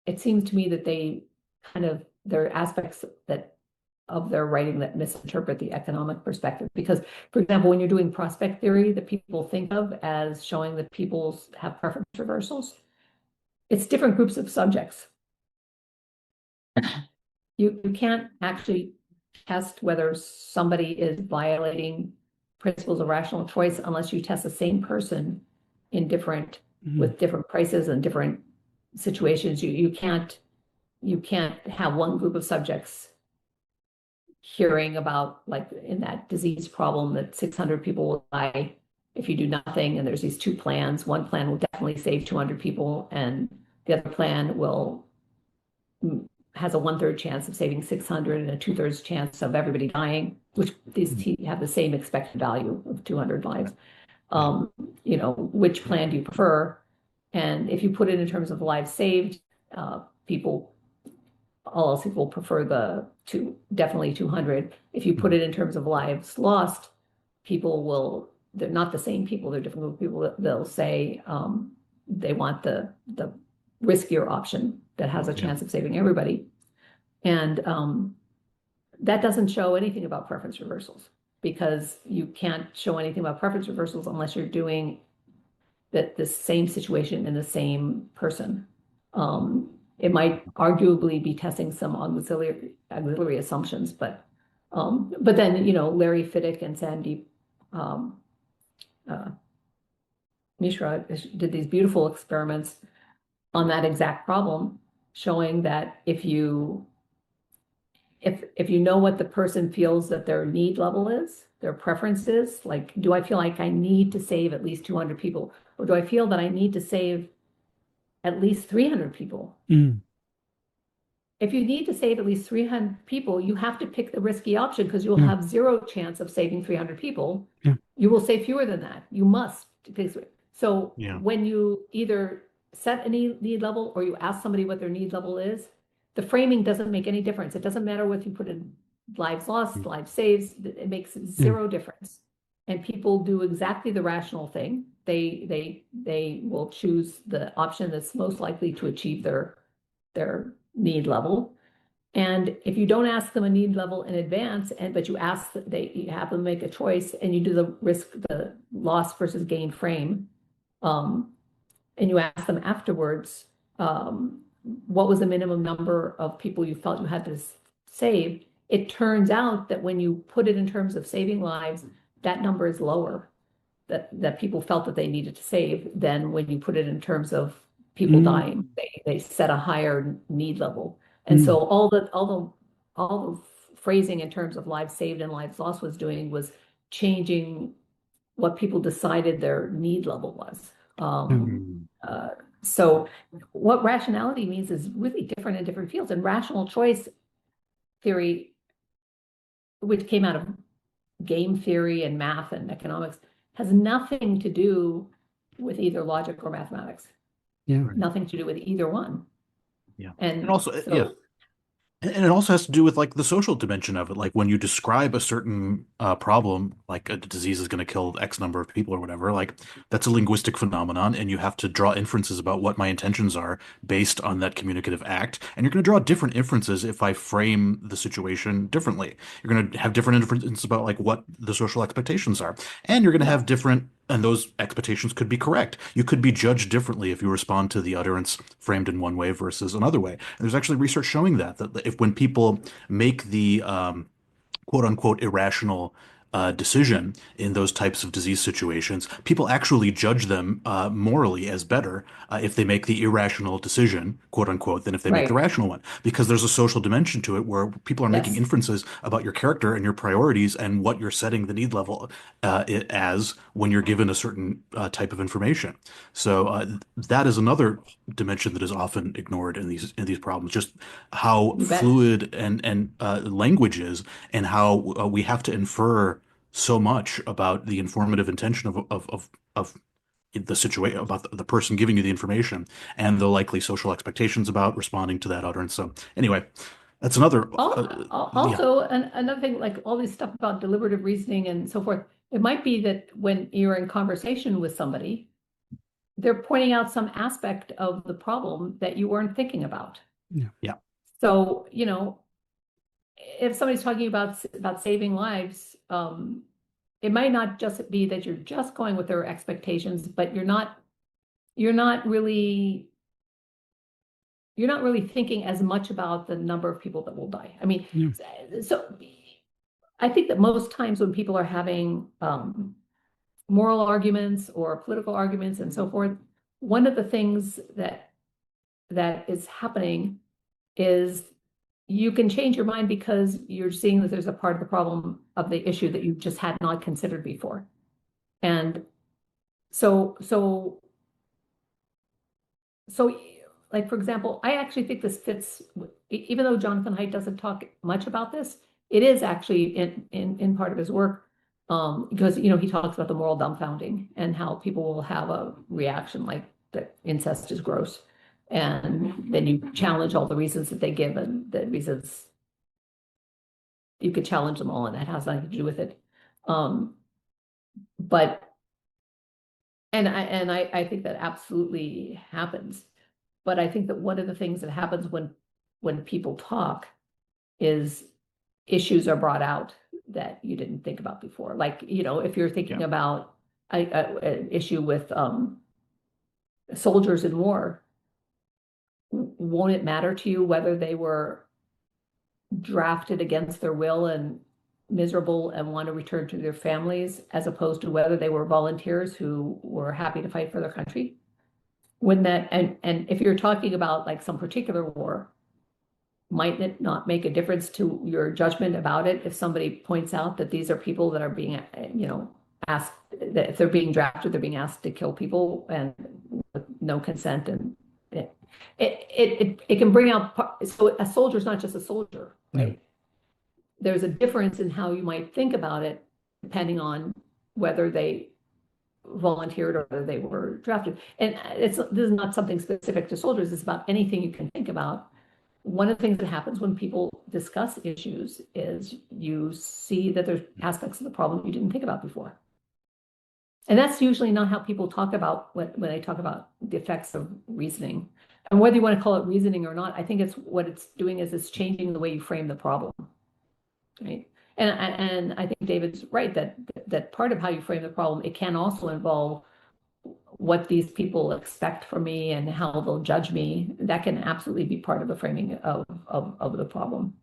it seems to me that there are aspects of their writing that misinterpret the economic perspective. Because, for example, when you're doing prospect theory that people think of as showing that people have preference reversals, it's different groups of subjects. You can't actually test whether somebody is violating principles of rational choice unless you test the same person in with different prices and different situations. You can't have one group of subjects hearing about, like in that disease problem, that 600 people will die if you do nothing, and there's these two plans. One plan will definitely save 200 people, and the other plan has a 1/3 chance of saving 600 and a 2/3 chance of everybody dying, which these have the same expected value of 200 lives. Which plan do you prefer? And if you put it in terms of lives saved, people, all else equal, prefer definitely 200. If you put it in terms of lives lost, they're not the same people, they're different group of people. They'll say they want the riskier option that has a chance of saving everybody. And that doesn't show anything about preference reversals, because you can't show anything about preference reversals unless you're doing the same situation in the same person. It might arguably be testing some auxiliary assumptions, but then, Larry Fiddick and Sandeep Mishra did these beautiful experiments on that exact problem, showing that if you know what the person feels that their need level is, their preference is, like, do I feel like I need to save at least 200 people, or do I feel that I need to save at least 300 people? if you need to save at least 300 people, you have to pick the risky option because you'll Yeah. have zero chance of saving 300 people. Yeah. You will save fewer than that. You must. So Yeah. when you either set a need level or you ask somebody what their need level is, the framing doesn't make any difference. It doesn't matter whether you put in lives lost, lives saved, it makes zero difference. And people do exactly the rational thing. They will choose the option that's most likely to achieve their need level. And if you don't ask them a need level in advance, but you have them make a choice and you do the loss versus gain frame, and you ask them afterwards, what was the minimum number of people you felt you had to save? It turns out that when you put it in terms of saving lives, that number is lower, that people felt that they needed to save than when you put it in terms of people dying. They set a higher need level. And so all the phrasing in terms of lives saved and lives lost was changing what people decided their need level was. So what rationality means is really different in different fields. And rational choice theory, which came out of game theory and math and economics, has nothing to do with either logic or mathematics. Yeah. Nothing to do with either one. Yeah. And also, so, yeah. And it also has to do with like the social dimension of it. Like when you describe a certain problem, like a disease is going to kill X number of people or whatever, like that's a linguistic phenomenon, and you have to draw inferences about what my intentions are based on that communicative act. And you're going to draw different inferences if I frame the situation differently. You're going to have different inferences about like what the social expectations are, and you're going to have different. And those expectations could be correct. You could be judged differently if you respond to the utterance framed in one way versus another way. And there's actually research showing that if when people make the quote unquote irrational decision in those types of disease situations, people actually judge them morally as better if they make the irrational decision, quote unquote, than if they make the rational one. Because there's a social dimension to it where people are making inferences about your character and your priorities and what you're setting the need level as when you're given a certain type of information. So that is another dimension that is often ignored in these problems. Just how fluid and language is, and how we have to infer so much about the informative intention of the situation, about the person giving you the information, and the likely social expectations about responding to that utterance. So anyway, that's another. Also, another thing, like all this stuff about deliberative reasoning and so forth, it might be that when you're in conversation with somebody, they're pointing out some aspect of the problem that you weren't thinking about. Yeah. So, if somebody's talking about saving lives, it might not just be that you're just going with their expectations, but you're not really thinking as much about the number of people that will die. I mean, so I think that most times when people are having moral arguments or political arguments and so forth, one of the things that is happening is you can change your mind because you're seeing that there's a part of the problem of the issue that you just had not considered before. And so like, for example, I actually think this fits, even though Jonathan Haidt doesn't talk much about this, it is actually in part of his work, because, he talks about the moral dumbfounding and how people will have a reaction like that incest is gross. And then you challenge all the reasons that they give, and the reasons you could challenge them all, and that has nothing to do with it. But I think that absolutely happens. But I think that one of the things that happens when people talk is issues are brought out that you didn't think about before. Like, if you're thinking about an issue with soldiers in war, won't it matter to you whether they were drafted against their will and miserable and want to return to their families, as opposed to whether they were volunteers who were happy to fight for their country? When that, and if you're talking about like some particular war, might it not make a difference to your judgment about it if somebody points out that these are people that are being, asked, that if they're being drafted, they're being asked to kill people and with no consent, and it can bring out, so a soldier is not just a soldier, Yeah. right? There's a difference in how you might think about it depending on whether they volunteered or whether they were drafted. And this is not something specific to soldiers, it's about anything you can think about. One of the things that happens when people discuss issues is you see that there's aspects of the problem you didn't think about before. And that's usually not how people talk about when they talk about the effects of reasoning. And whether you want to call it reasoning or not, I think it's what it's doing is it's changing the way you frame the problem, right? And I think David's right that part of how you frame the problem, it can also involve what these people expect from me and how they'll judge me. That can absolutely be part of the framing of the problem.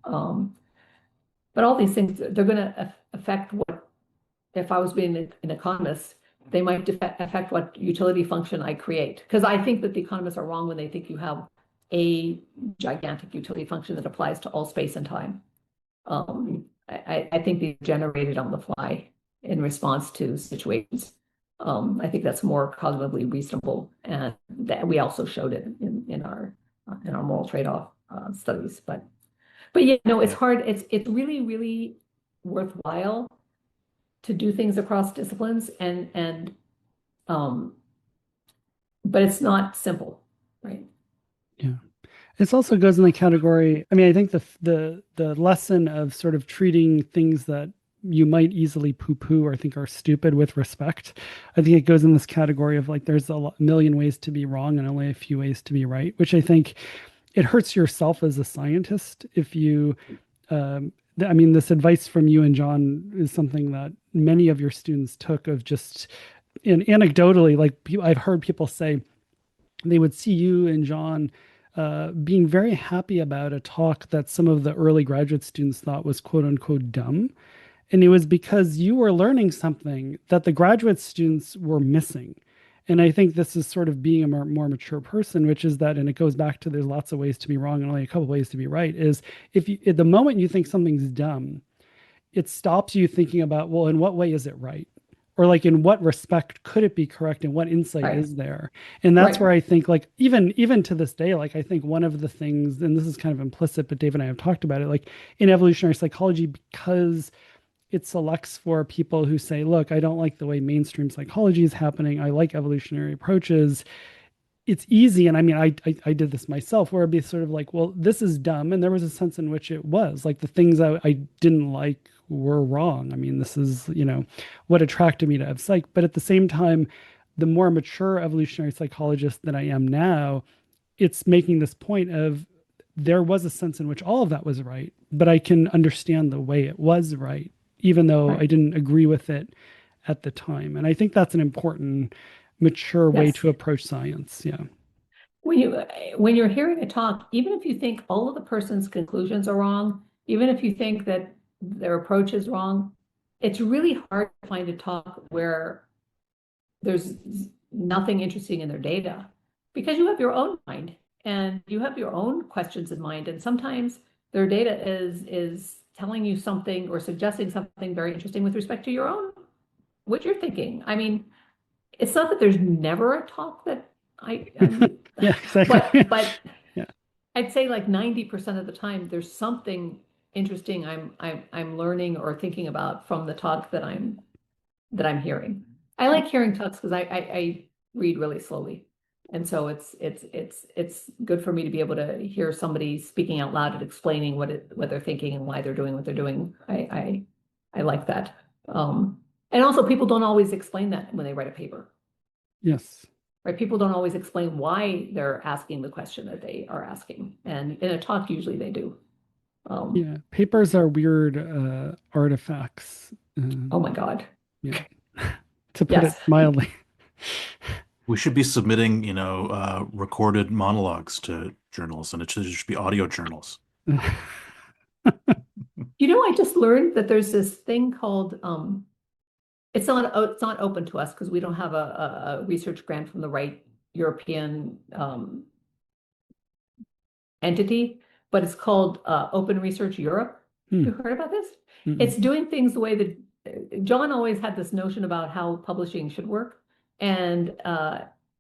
But all these things, they're going to affect what, if I was being an economist, they might affect what utility function I create. Because I think that the economists are wrong when they think you have a gigantic utility function that applies to all space and time. I think they're generated on the fly in response to situations. I think that's more cognitively reasonable, and that we also showed it in our moral trade-off studies. But yeah, no, it's hard. It's really, really worthwhile to do things across disciplines um, but it's not simple, right? Yeah. This also goes in the category. I mean, I think the lesson of sort of treating things that you might easily poo-poo or think are stupid with respect. I think it goes in this category of like there's million ways to be wrong and only a few ways to be right, which I think it hurts yourself as a scientist if you I mean, this advice from you and John is something that many of your students took of just, and anecdotally, like I've heard people say they would see you and John being very happy about a talk that some of the early graduate students thought was quote unquote dumb. And it was because you were learning something that the graduate students were missing. And I think this is sort of being a more mature person, which is that, and it goes back to there's lots of ways to be wrong and only a couple ways to be right, is if you, at the moment you think something's dumb, it stops you thinking about, well, in what way is it right? Or like in what respect could it be correct and what insight Right. is there? And that's Right. where I think like even to this day, like I think one of the things, and this is kind of implicit, but Dave and I have talked about it, like in evolutionary psychology, because it selects for people who say, look, I don't like the way mainstream psychology is happening. I like evolutionary approaches. It's easy. And I mean, I did this myself where it'd be sort of like, well, this is dumb. And there was a sense in which it was like the things I didn't like were wrong. I mean, this is, what attracted me to psych. But at the same time, the more mature evolutionary psychologist that I am now, it's making this point of there was a sense in which all of that was right, but I can understand the way it was right, even though Right. I didn't agree with it at the time. And I think that's an important, mature way Yes. to approach science. Yeah. When you when you're hearing a talk, even if you think all of the person's conclusions are wrong, even if you think that their approach is wrong, it's really hard to find a talk where there's nothing interesting in their data because you have your own mind and you have your own questions in mind. And sometimes their data is telling you something or suggesting something very interesting with respect to your own, what you're thinking. I mean, it's not that there's never a talk that I'm, Yeah, exactly. but Yeah. I'd say like 90% of the time there's something interesting I'm learning or thinking about from the talk that I'm hearing. I like hearing talks because I read really slowly. And so it's good for me to be able to hear somebody speaking out loud and explaining what they're thinking and why they're doing what they're doing. I like that. And also people don't always explain that when they write a paper, Yes. right? People don't always explain why they're asking the question that they are asking. And in a talk, usually they do. Yeah. Papers are weird artifacts. Oh my God. Yeah. To put it Yes. mildly. We should be submitting, recorded monologues to journals, and it should just be audio journals. I just learned that there's this thing called it's not open to us because we don't have a research grant from the right European entity, but it's called Open Research Europe. Hmm. You heard about this? Mm-mm. It's doing things the way that John always had this notion about how publishing should work. And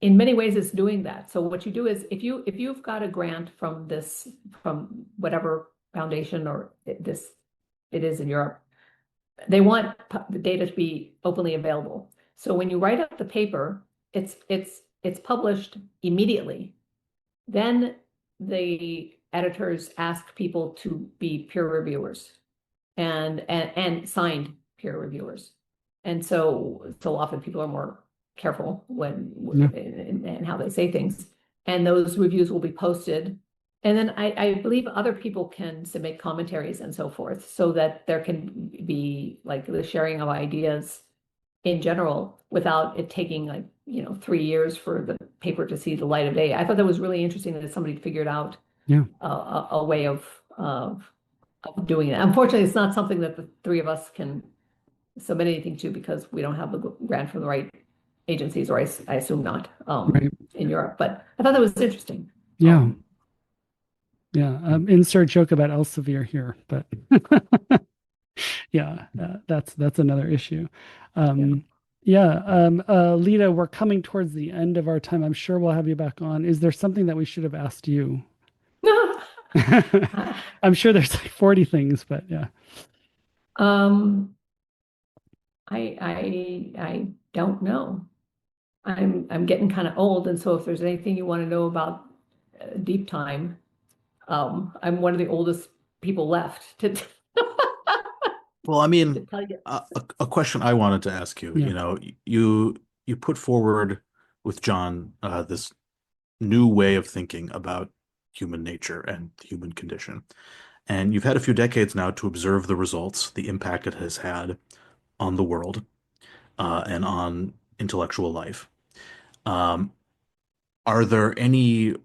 in many ways it's doing that. So what you do is if you've got a grant from whatever foundation or this it is in Europe, they want the data to be openly available. So when you write up the paper, it's published immediately. Then the editors ask people to be peer reviewers and signed peer reviewers. And so often people are more careful in how they say things. And those reviews will be posted. And then I believe other people can submit commentaries and so forth, so that there can be like the sharing of ideas in general without it taking 3 years for the paper to see the light of day. I thought that was really interesting that somebody figured out a way of doing it. Unfortunately, it's not something that the three of us can submit anything to because we don't have the grant from the right agencies, or I assume not, Right. in Europe. But I thought that was interesting. Yeah. Insert joke about Elsevier here, but yeah, that's another issue. Leda, we're coming towards the end of our time. I'm sure we'll have you back on. Is there something that we should have asked you? I'm sure there's like 40 things, but yeah. I don't know. I'm getting kind of old, and so if there's anything you want to know about deep time, I'm one of the oldest people left to Well, I mean, to tell you. a question I wanted to ask you, Yeah. you know, you put forward with John this new way of thinking about human nature and the human condition. And you've had a few decades now to observe the results, the impact it has had on the world, and on intellectual life. Um, are there any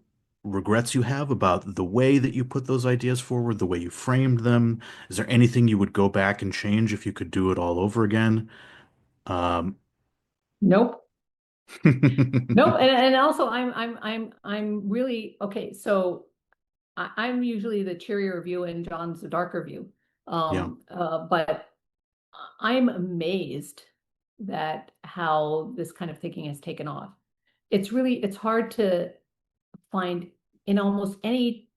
regrets you have about the way that you put those ideas forward, the way you framed them? Is there anything you would go back and change if you could do it all over again? Um, Nope. Nope. And also I'm really okay. So I'm usually the cheerier view and John's the darker view. yeah, But I'm amazed that how this kind of thinking has taken off. It's hard to find in almost any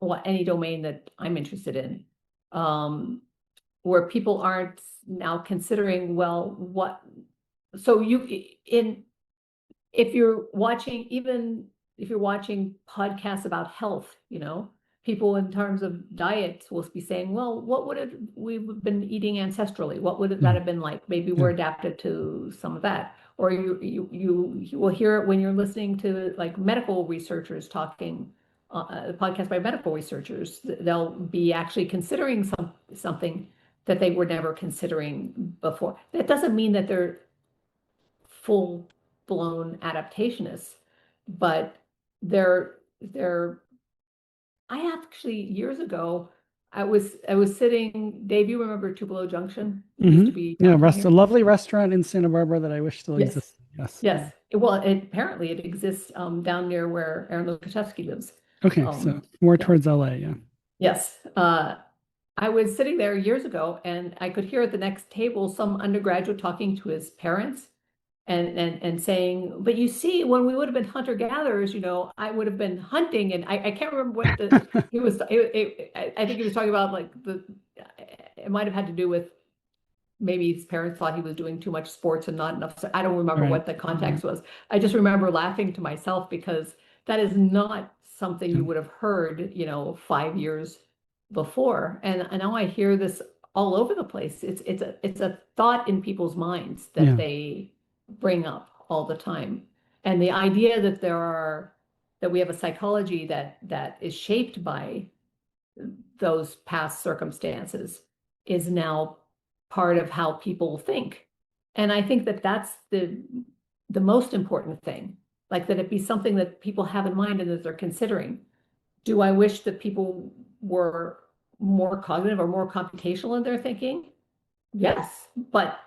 domain that I'm interested in, um, where people aren't now considering, well, so if you're watching, even if you're watching podcasts about health, people in terms of diets will be saying, well, what would we've been eating ancestrally? What would that have been like? Maybe we're adapted to some of that. Or you will hear it when you're listening to like medical researchers talking, a podcast by medical researchers. They'll be actually considering something that they were never considering before. That doesn't mean that they're full-blown adaptationists, but they're I actually years ago I was sitting, Dave, you remember Tupelo Junction? It used to be Yeah, downtown a here. lovely restaurant in Santa Barbara that I wish still Yes. exists. Yes. Yes. Well, apparently it exists down near where Aaron Lukaszewski lives. Okay, so more towards LA, yeah. Yes. I was sitting there years ago and I could hear at the next table some undergraduate talking to his parents and saying, but you see, when we would have been hunter-gatherers, I would have been hunting, and I can't remember what he was. I think he was talking about like it might have had to do with maybe his parents thought he was doing too much sports and not enough. I don't remember what the context was. I just remember laughing to myself because that is not something you would have heard, 5 years before. And now I hear this all over the place. It's a thought in people's minds that they bring up all the time. And the idea that we have a psychology that is shaped by those past circumstances is now part of how people think. And I think that that's the most important thing, like that it be something that people have in mind and that they're considering. Do I wish that people were more cognitive or more computational in their thinking? Yes, but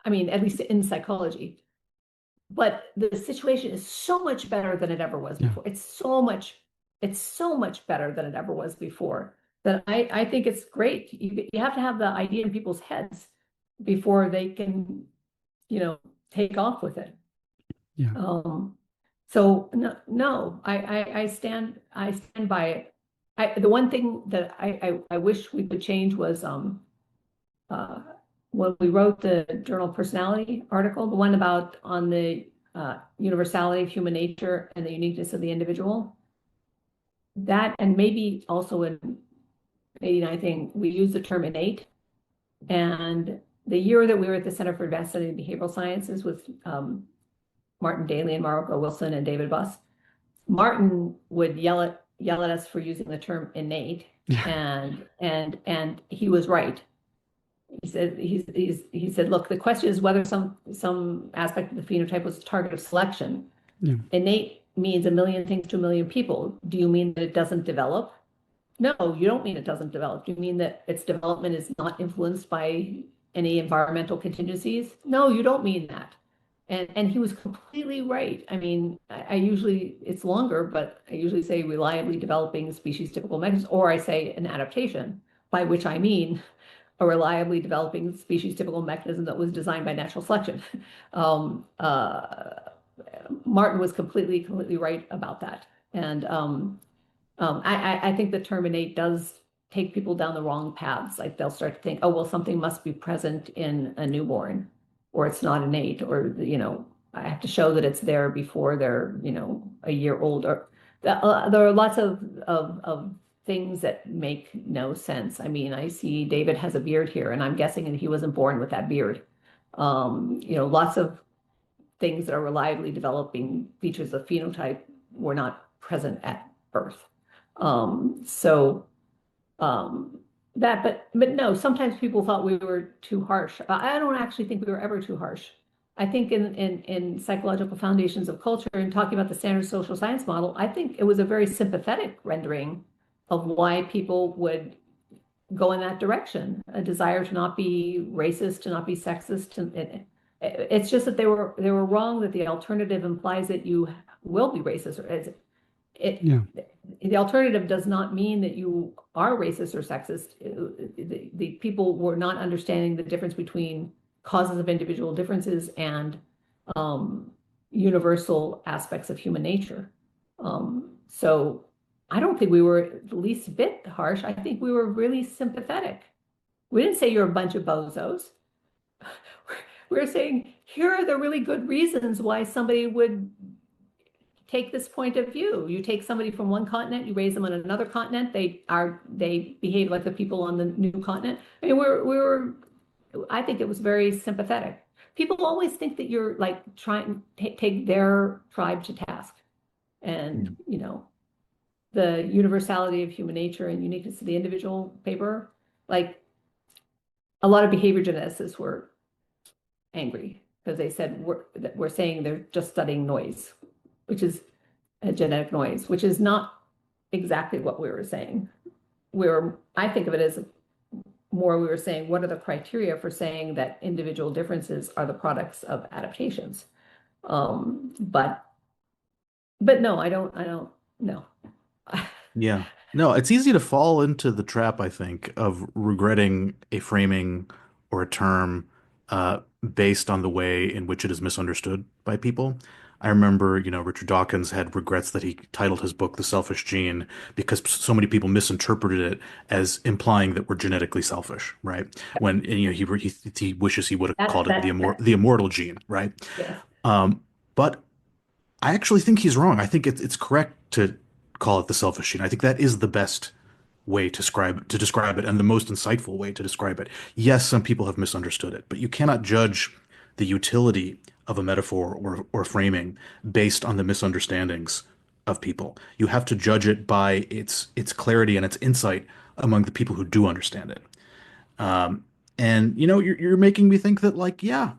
I mean, at least in psychology. But the situation is so much better than it ever was before. It's so much better than it ever was before that I think it's great. You have to have the idea in people's heads before they can, take off with it. Yeah. So no, no, I stand by it. The one thing that I wish we could change was uh, when we wrote the journal personality article, the one about on the universality of human nature and the uniqueness of the individual. That, and maybe also in 89 thing, we use the term innate. And the year that we were at the Center for Advanced Study in Behavioral Sciences with Martin Daly and Marco Wilson and David Buss, Martin would yell at us for using the term innate, Yeah. and he was right. He said, look, the question is whether some aspect of the phenotype was a target of selection. Yeah. Innate means a million things to a million people. Do you mean that it doesn't develop? No, you don't mean it doesn't develop. Do you mean that its development is not influenced by any environmental contingencies? No, you don't mean that. And he was completely right. I mean, I usually, it's longer, but I usually say reliably developing species typical mechanisms, or I say an adaptation, by which I mean a reliably developing species typical mechanism that was designed by natural selection. Um, uh, Martin was completely right about that. And I think the term innate does take people down the wrong paths. Like they'll start to think, oh, well, something must be present in a newborn, or it's not innate, or, I have to show that it's there before they're, a year old. Or there are lots of things that make no sense. I mean, I see David has a beard here, and I'm guessing that he wasn't born with that beard. Lots of things that are reliably developing features of phenotype were not present at birth. So but no, sometimes people thought we were too harsh. I don't actually think we were ever too harsh. I think in psychological foundations of culture and talking about the standard social science model, I think it was a very sympathetic rendering of why people would go in that direction, a desire to not be racist, to not be sexist. It's just that they were wrong, that the alternative implies that you will be racist. Yeah. The alternative does not mean that you are racist or sexist. The people were not understanding the difference between causes of individual differences and universal aspects of human nature. So I don't think we were the least bit harsh. I think we were really sympathetic. We didn't say you're a bunch of bozos. We're saying here are the really good reasons why somebody would take this point of view. You take somebody from one continent, you raise them on another continent, they behave like the people on the new continent. I mean, I think it was very sympathetic. People always think that you're like trying to take their tribe to task. And, the universality of human nature and uniqueness of the individual paper, like a lot of behavior geneticists were angry because they said we're saying they're just studying noise, which is a genetic noise, which is not exactly what we were saying. I think of it as more we were saying, what are the criteria for saying that individual differences are the products of adaptations? But no, I don't no. Yeah. No, it's easy to fall into the trap, I think, of regretting a framing or a term uh, based on the way in which it is misunderstood by people. I remember, Richard Dawkins had regrets that he titled his book The Selfish Gene because so many people misinterpreted it as implying that we're genetically selfish, right? When, he wishes he would have That called it that the immortal gene, right? yes. But I actually think he's wrong. I think it's correct to call it the selfish gene. I think that is the best way to describe it and the most insightful way to describe it. Yes, some people have misunderstood it, but you cannot judge the utility of a metaphor or framing based on the misunderstandings of people. You have to judge it by its clarity and its insight among the people who do understand it. And you're making me think that like, yeah,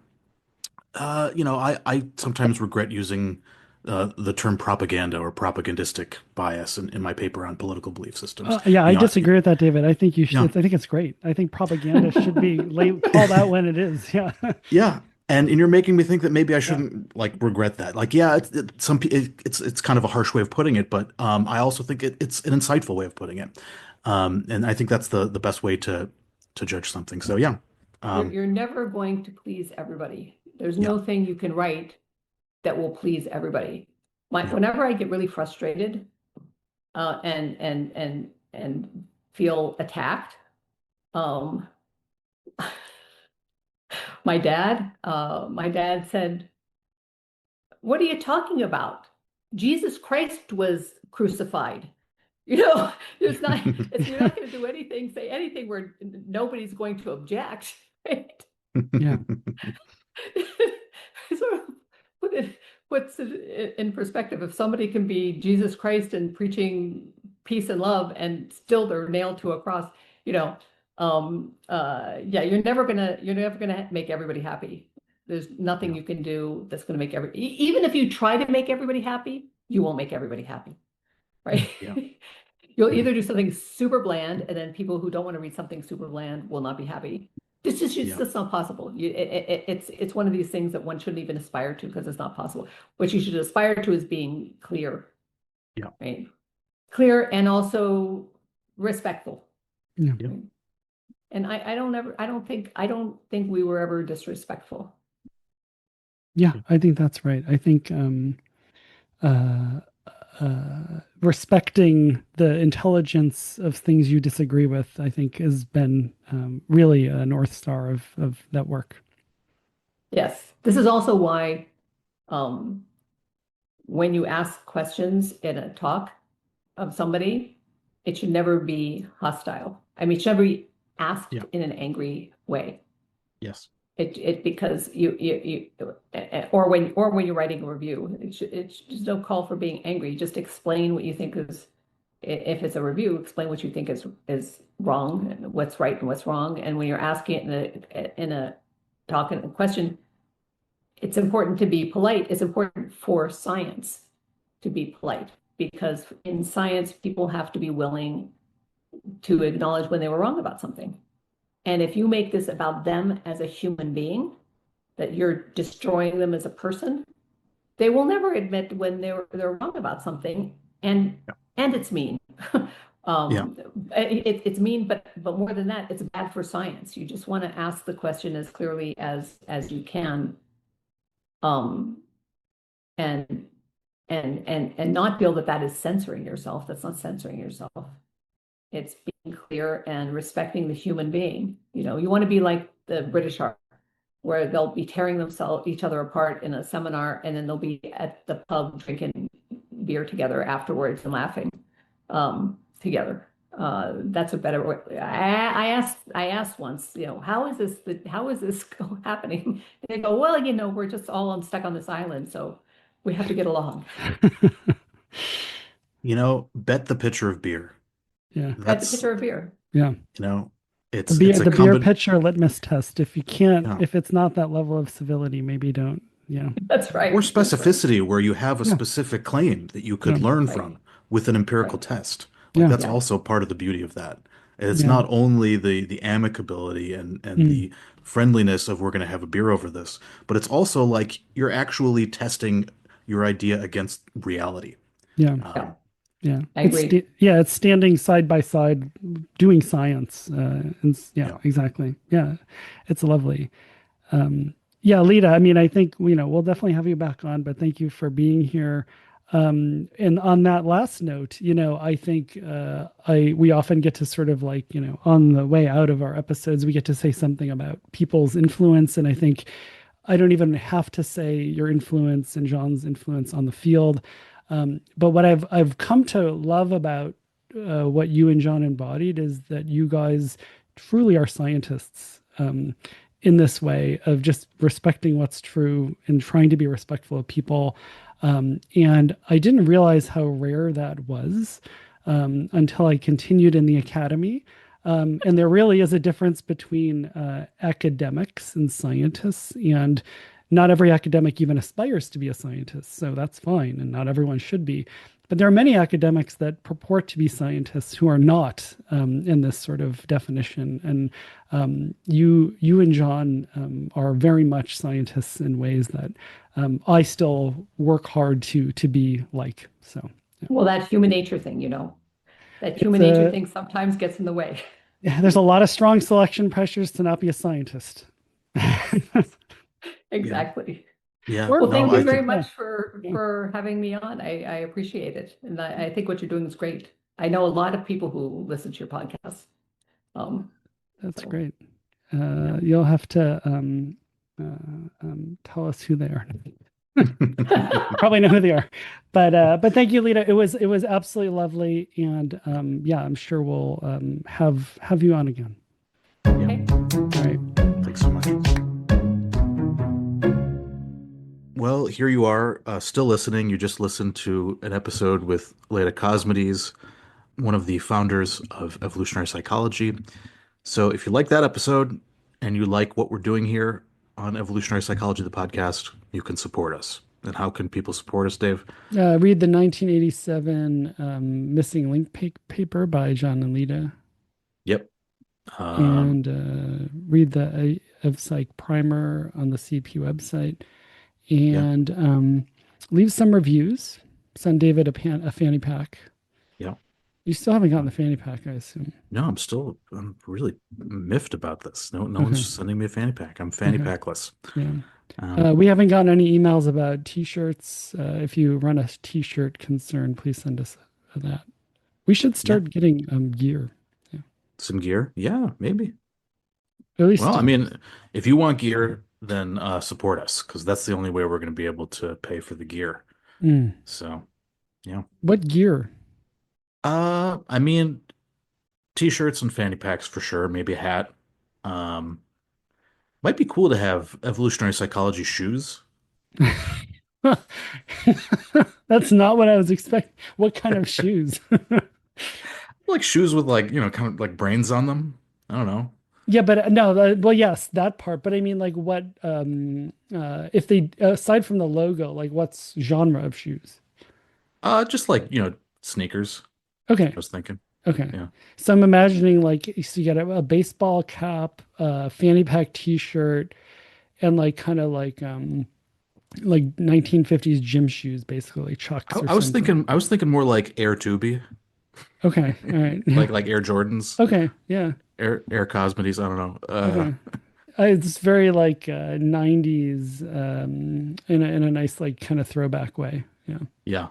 I sometimes regret using the term propaganda or propagandistic bias in my paper on political belief systems. Yeah, I You know, disagree with that, David. I think you yeah, should. I think it's great. I think propaganda should be called out when it is. Yeah, yeah, and you're making me think that maybe I yeah. shouldn't like regret that. Like, yeah, it's kind of a harsh way of putting it, but I also think it's an insightful way of putting it, and I think that's the best way to judge something. So yeah, You're um, you're never going to please everybody. There's yeah, no thing you can write that will please everybody. Yeah. Whenever I get really frustrated, and feel attacked, um, my dad said, "What are you talking about? Jesus Christ was crucified." You know, it's not, you're not going to do anything, say anything where nobody's going to object, right? Yeah. Sort of puts it in perspective. If somebody can be Jesus Christ and preaching peace and love and still they're nailed to a cross, you know, yeah, you're never gonna make everybody happy. There's nothing Yeah. you can do that's gonna make even if you try to make everybody happy, you won't make everybody happy, right? Yeah. You'll Yeah. either do something super bland, and then people who don't want to read something super bland will not be happy. This is just Yeah. that's not possible. It's one of these things that one shouldn't even aspire to because it's not possible. What you should aspire to is being clear, Yeah. right? Clear and also respectful. Yeah. Yeah. Right? And I don't think we were ever disrespectful. Yeah, Yeah. I think that's right. I think uh, respecting the intelligence of things you disagree with, I think, has been really a North Star of that work. Yes. This is also why um, when you ask questions in a talk of somebody, it should never be hostile. I mean, it should never be asked Yeah. in an angry way. Yes. It because or when you're writing a review, it's just no call for being angry. Just explain what you think is, if it's a review, explain what you think is wrong and what's right and what's wrong. And when you're asking it in a talk and a question, it's important to be polite. It's important for science to be polite because in science, people have to be willing to acknowledge when they were wrong about something. And if you make this about them as a human being, that you're destroying them as a person, they will never admit when they're wrong about something, and Yeah. it's mean. Yeah. It's mean, but more than that, it's bad for science. You just want to ask the question as clearly as you can, um, and and not feel that that is censoring yourself. That's not censoring yourself. It's being clear and respecting the human being. You know, you want to be like the British are, where they'll be tearing themselves each other apart in a seminar, and then they'll be at the pub drinking beer together afterwards and laughing together. That's a better way. I asked once, you know, how is this happening? And they go, well, you know, we're just all stuck on this island, so we have to get along. Bet the pitcher of beer. Yeah. At the That's, pitcher of beer. Yeah. you know, The it's beer a the beer combin pitcher litmus test. If you can't, yeah. if it's not that level of civility, maybe don't. Yeah. That's Or right. That's right. specificity where you have a Yeah. specific claim that you Yeah. could learn Right. from with an empirical Right. test. Like Yeah. that's Yeah. also part of the beauty of that. It's Yeah. not only the amicability and Mm. the friendliness of we're going to have a beer over this, but it's also like you're actually testing your idea against reality. Yeah. Yeah. Um, Yeah. I agree. It's standing side by side doing science. Yeah, yeah, exactly. Yeah. It's lovely. Yeah, Leda, I mean, I think, we'll definitely have you back on, but thank you for being here. And on that last note, I think we often get to sort of like, on the way out of our episodes, we get to say something about people's influence. And I think I don't even have to say your influence and John's influence on the field. But what I've come to love about what you and John embodied is that you guys truly are scientists. In this way of just respecting what's true and trying to be respectful of people. And I didn't realize how rare that was until I continued in the academy. And there really is a difference between academics and scientists. And not every academic even aspires to be a scientist. So that's fine. And not everyone should be. But there are many academics that purport to be scientists who are not in this sort of definition. And you and John are very much scientists in ways that I still work hard to be like. So yeah. Well, that human nature thing, you know, that It's human nature thing sometimes gets in the way. yeah, there's a lot of strong selection pressures to not be a scientist. yeah. Exactly. Yeah, Or Well, no, thank you I very think yeah, much for yeah, having me on. I appreciate it, and I think what you're doing is great. I know a lot of people who listen to your podcast. Um, that's so great. yeah. You'll have to tell us who they are. Probably know who they are, but thank you, Lita. It was absolutely lovely, and yeah, I'm sure we'll have you on again. Yeah, Okay. All right. thanks so much. Well, here you are, still listening. You just listened to an episode with Leda Cosmides, one of the founders of evolutionary psychology. So if you like that episode and you like what we're doing here on Evolutionary Psychology, the podcast, you can support us. And how can people support us, Dave? Read the 1987 missing link paper by John and Lita, Yep. and read the of Psych primer on the CP website, Yeah, and leave some reviews. Send David a fanny pack. yeah. You still haven't gotten the fanny pack, I assume. No, I'm really miffed about this. No one's Okay. sending me a fanny pack. I'm fanny Okay. packless. Yeah. Um, We haven't gotten any emails about t-shirts. If you run a t-shirt concern, please send us that. We should yeah, start getting gear. Yeah. some gear. Yeah, maybe. At least Well, I mean, if you want gear, then support us because that's the only way we're going to be able to pay for the gear. mm, So, yeah. what gear? I mean, t-shirts and fanny packs for sure. Maybe a hat. Um, might be cool to have evolutionary psychology shoes. That's not what I was expecting. What kind of shoes? Like shoes with like, kind of like brains on them. I don't know. Yeah, but no, well, yes, that part. But I mean, like, what if they aside from the logo, like, what's genre of shoes? Just like, sneakers, I Okay, was thinking. okay. Yeah. So I'm imagining like so you got a baseball cap, fanny pack T-shirt, and like kind of like 1950s gym shoes, basically I, Chucks or I was something. thinking I was thinking more like Air Tubby, Okay, all right, yeah, like Air Jordans, okay, yeah, Air Cosmides, I don't know. okay. It's very like 90s in a nice like kind of throwback way. Yeah. Yeah.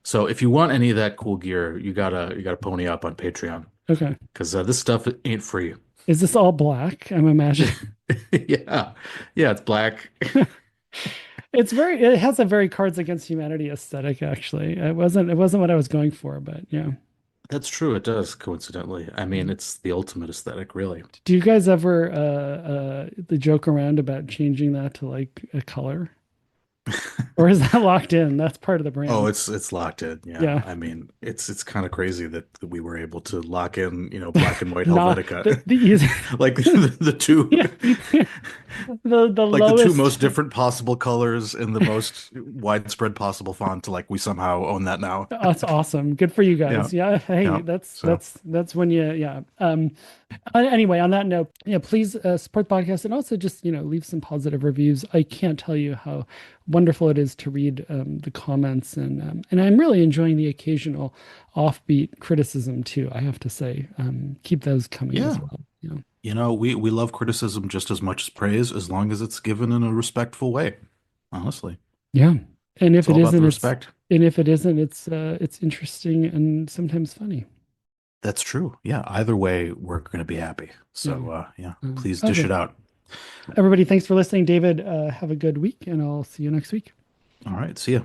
So if you want any of that cool gear, you gotta pony up on Patreon Okay. because this stuff ain't free. Is this all black? I'm imagining. Yeah. Yeah, it's black. It has a very Cards Against Humanity aesthetic, actually. It wasn't what I was going for, but yeah. That's true. It does, coincidentally. I mean, Mm. it's the ultimate aesthetic, really. Do you guys ever the joke around about changing that to like a color? Or is that locked in? That's part of the Oh, brand. it's locked in. Yeah. Yeah. I mean, it's kind of crazy that we were able to lock in, black and white Not Helvetica. the easy. Like the two Yeah. The like the two lowest. most different possible colors in the most widespread possible font. Like we somehow own that now. That's awesome. Good for you Yeah. guys. Yeah. Hey, Yeah. that's So that's that's when you yeah. Anyway, on that note, yeah, please support the podcast and also just leave some positive reviews. I can't tell you how wonderful it is to read the comments, and I'm really enjoying the occasional offbeat criticism too. I have to say, keep those coming as yeah. well. We love criticism just as much as praise, as long as it's given in a respectful way. Honestly, Yeah. And it's if it all about the isn't, respect. it's interesting and sometimes funny. That's true. Yeah. Either way, we're going to be happy. Yeah. So, yeah, please dish Okay. it out. Everybody, thanks for listening. David, have a good week, and I'll see you next week. All right. See ya.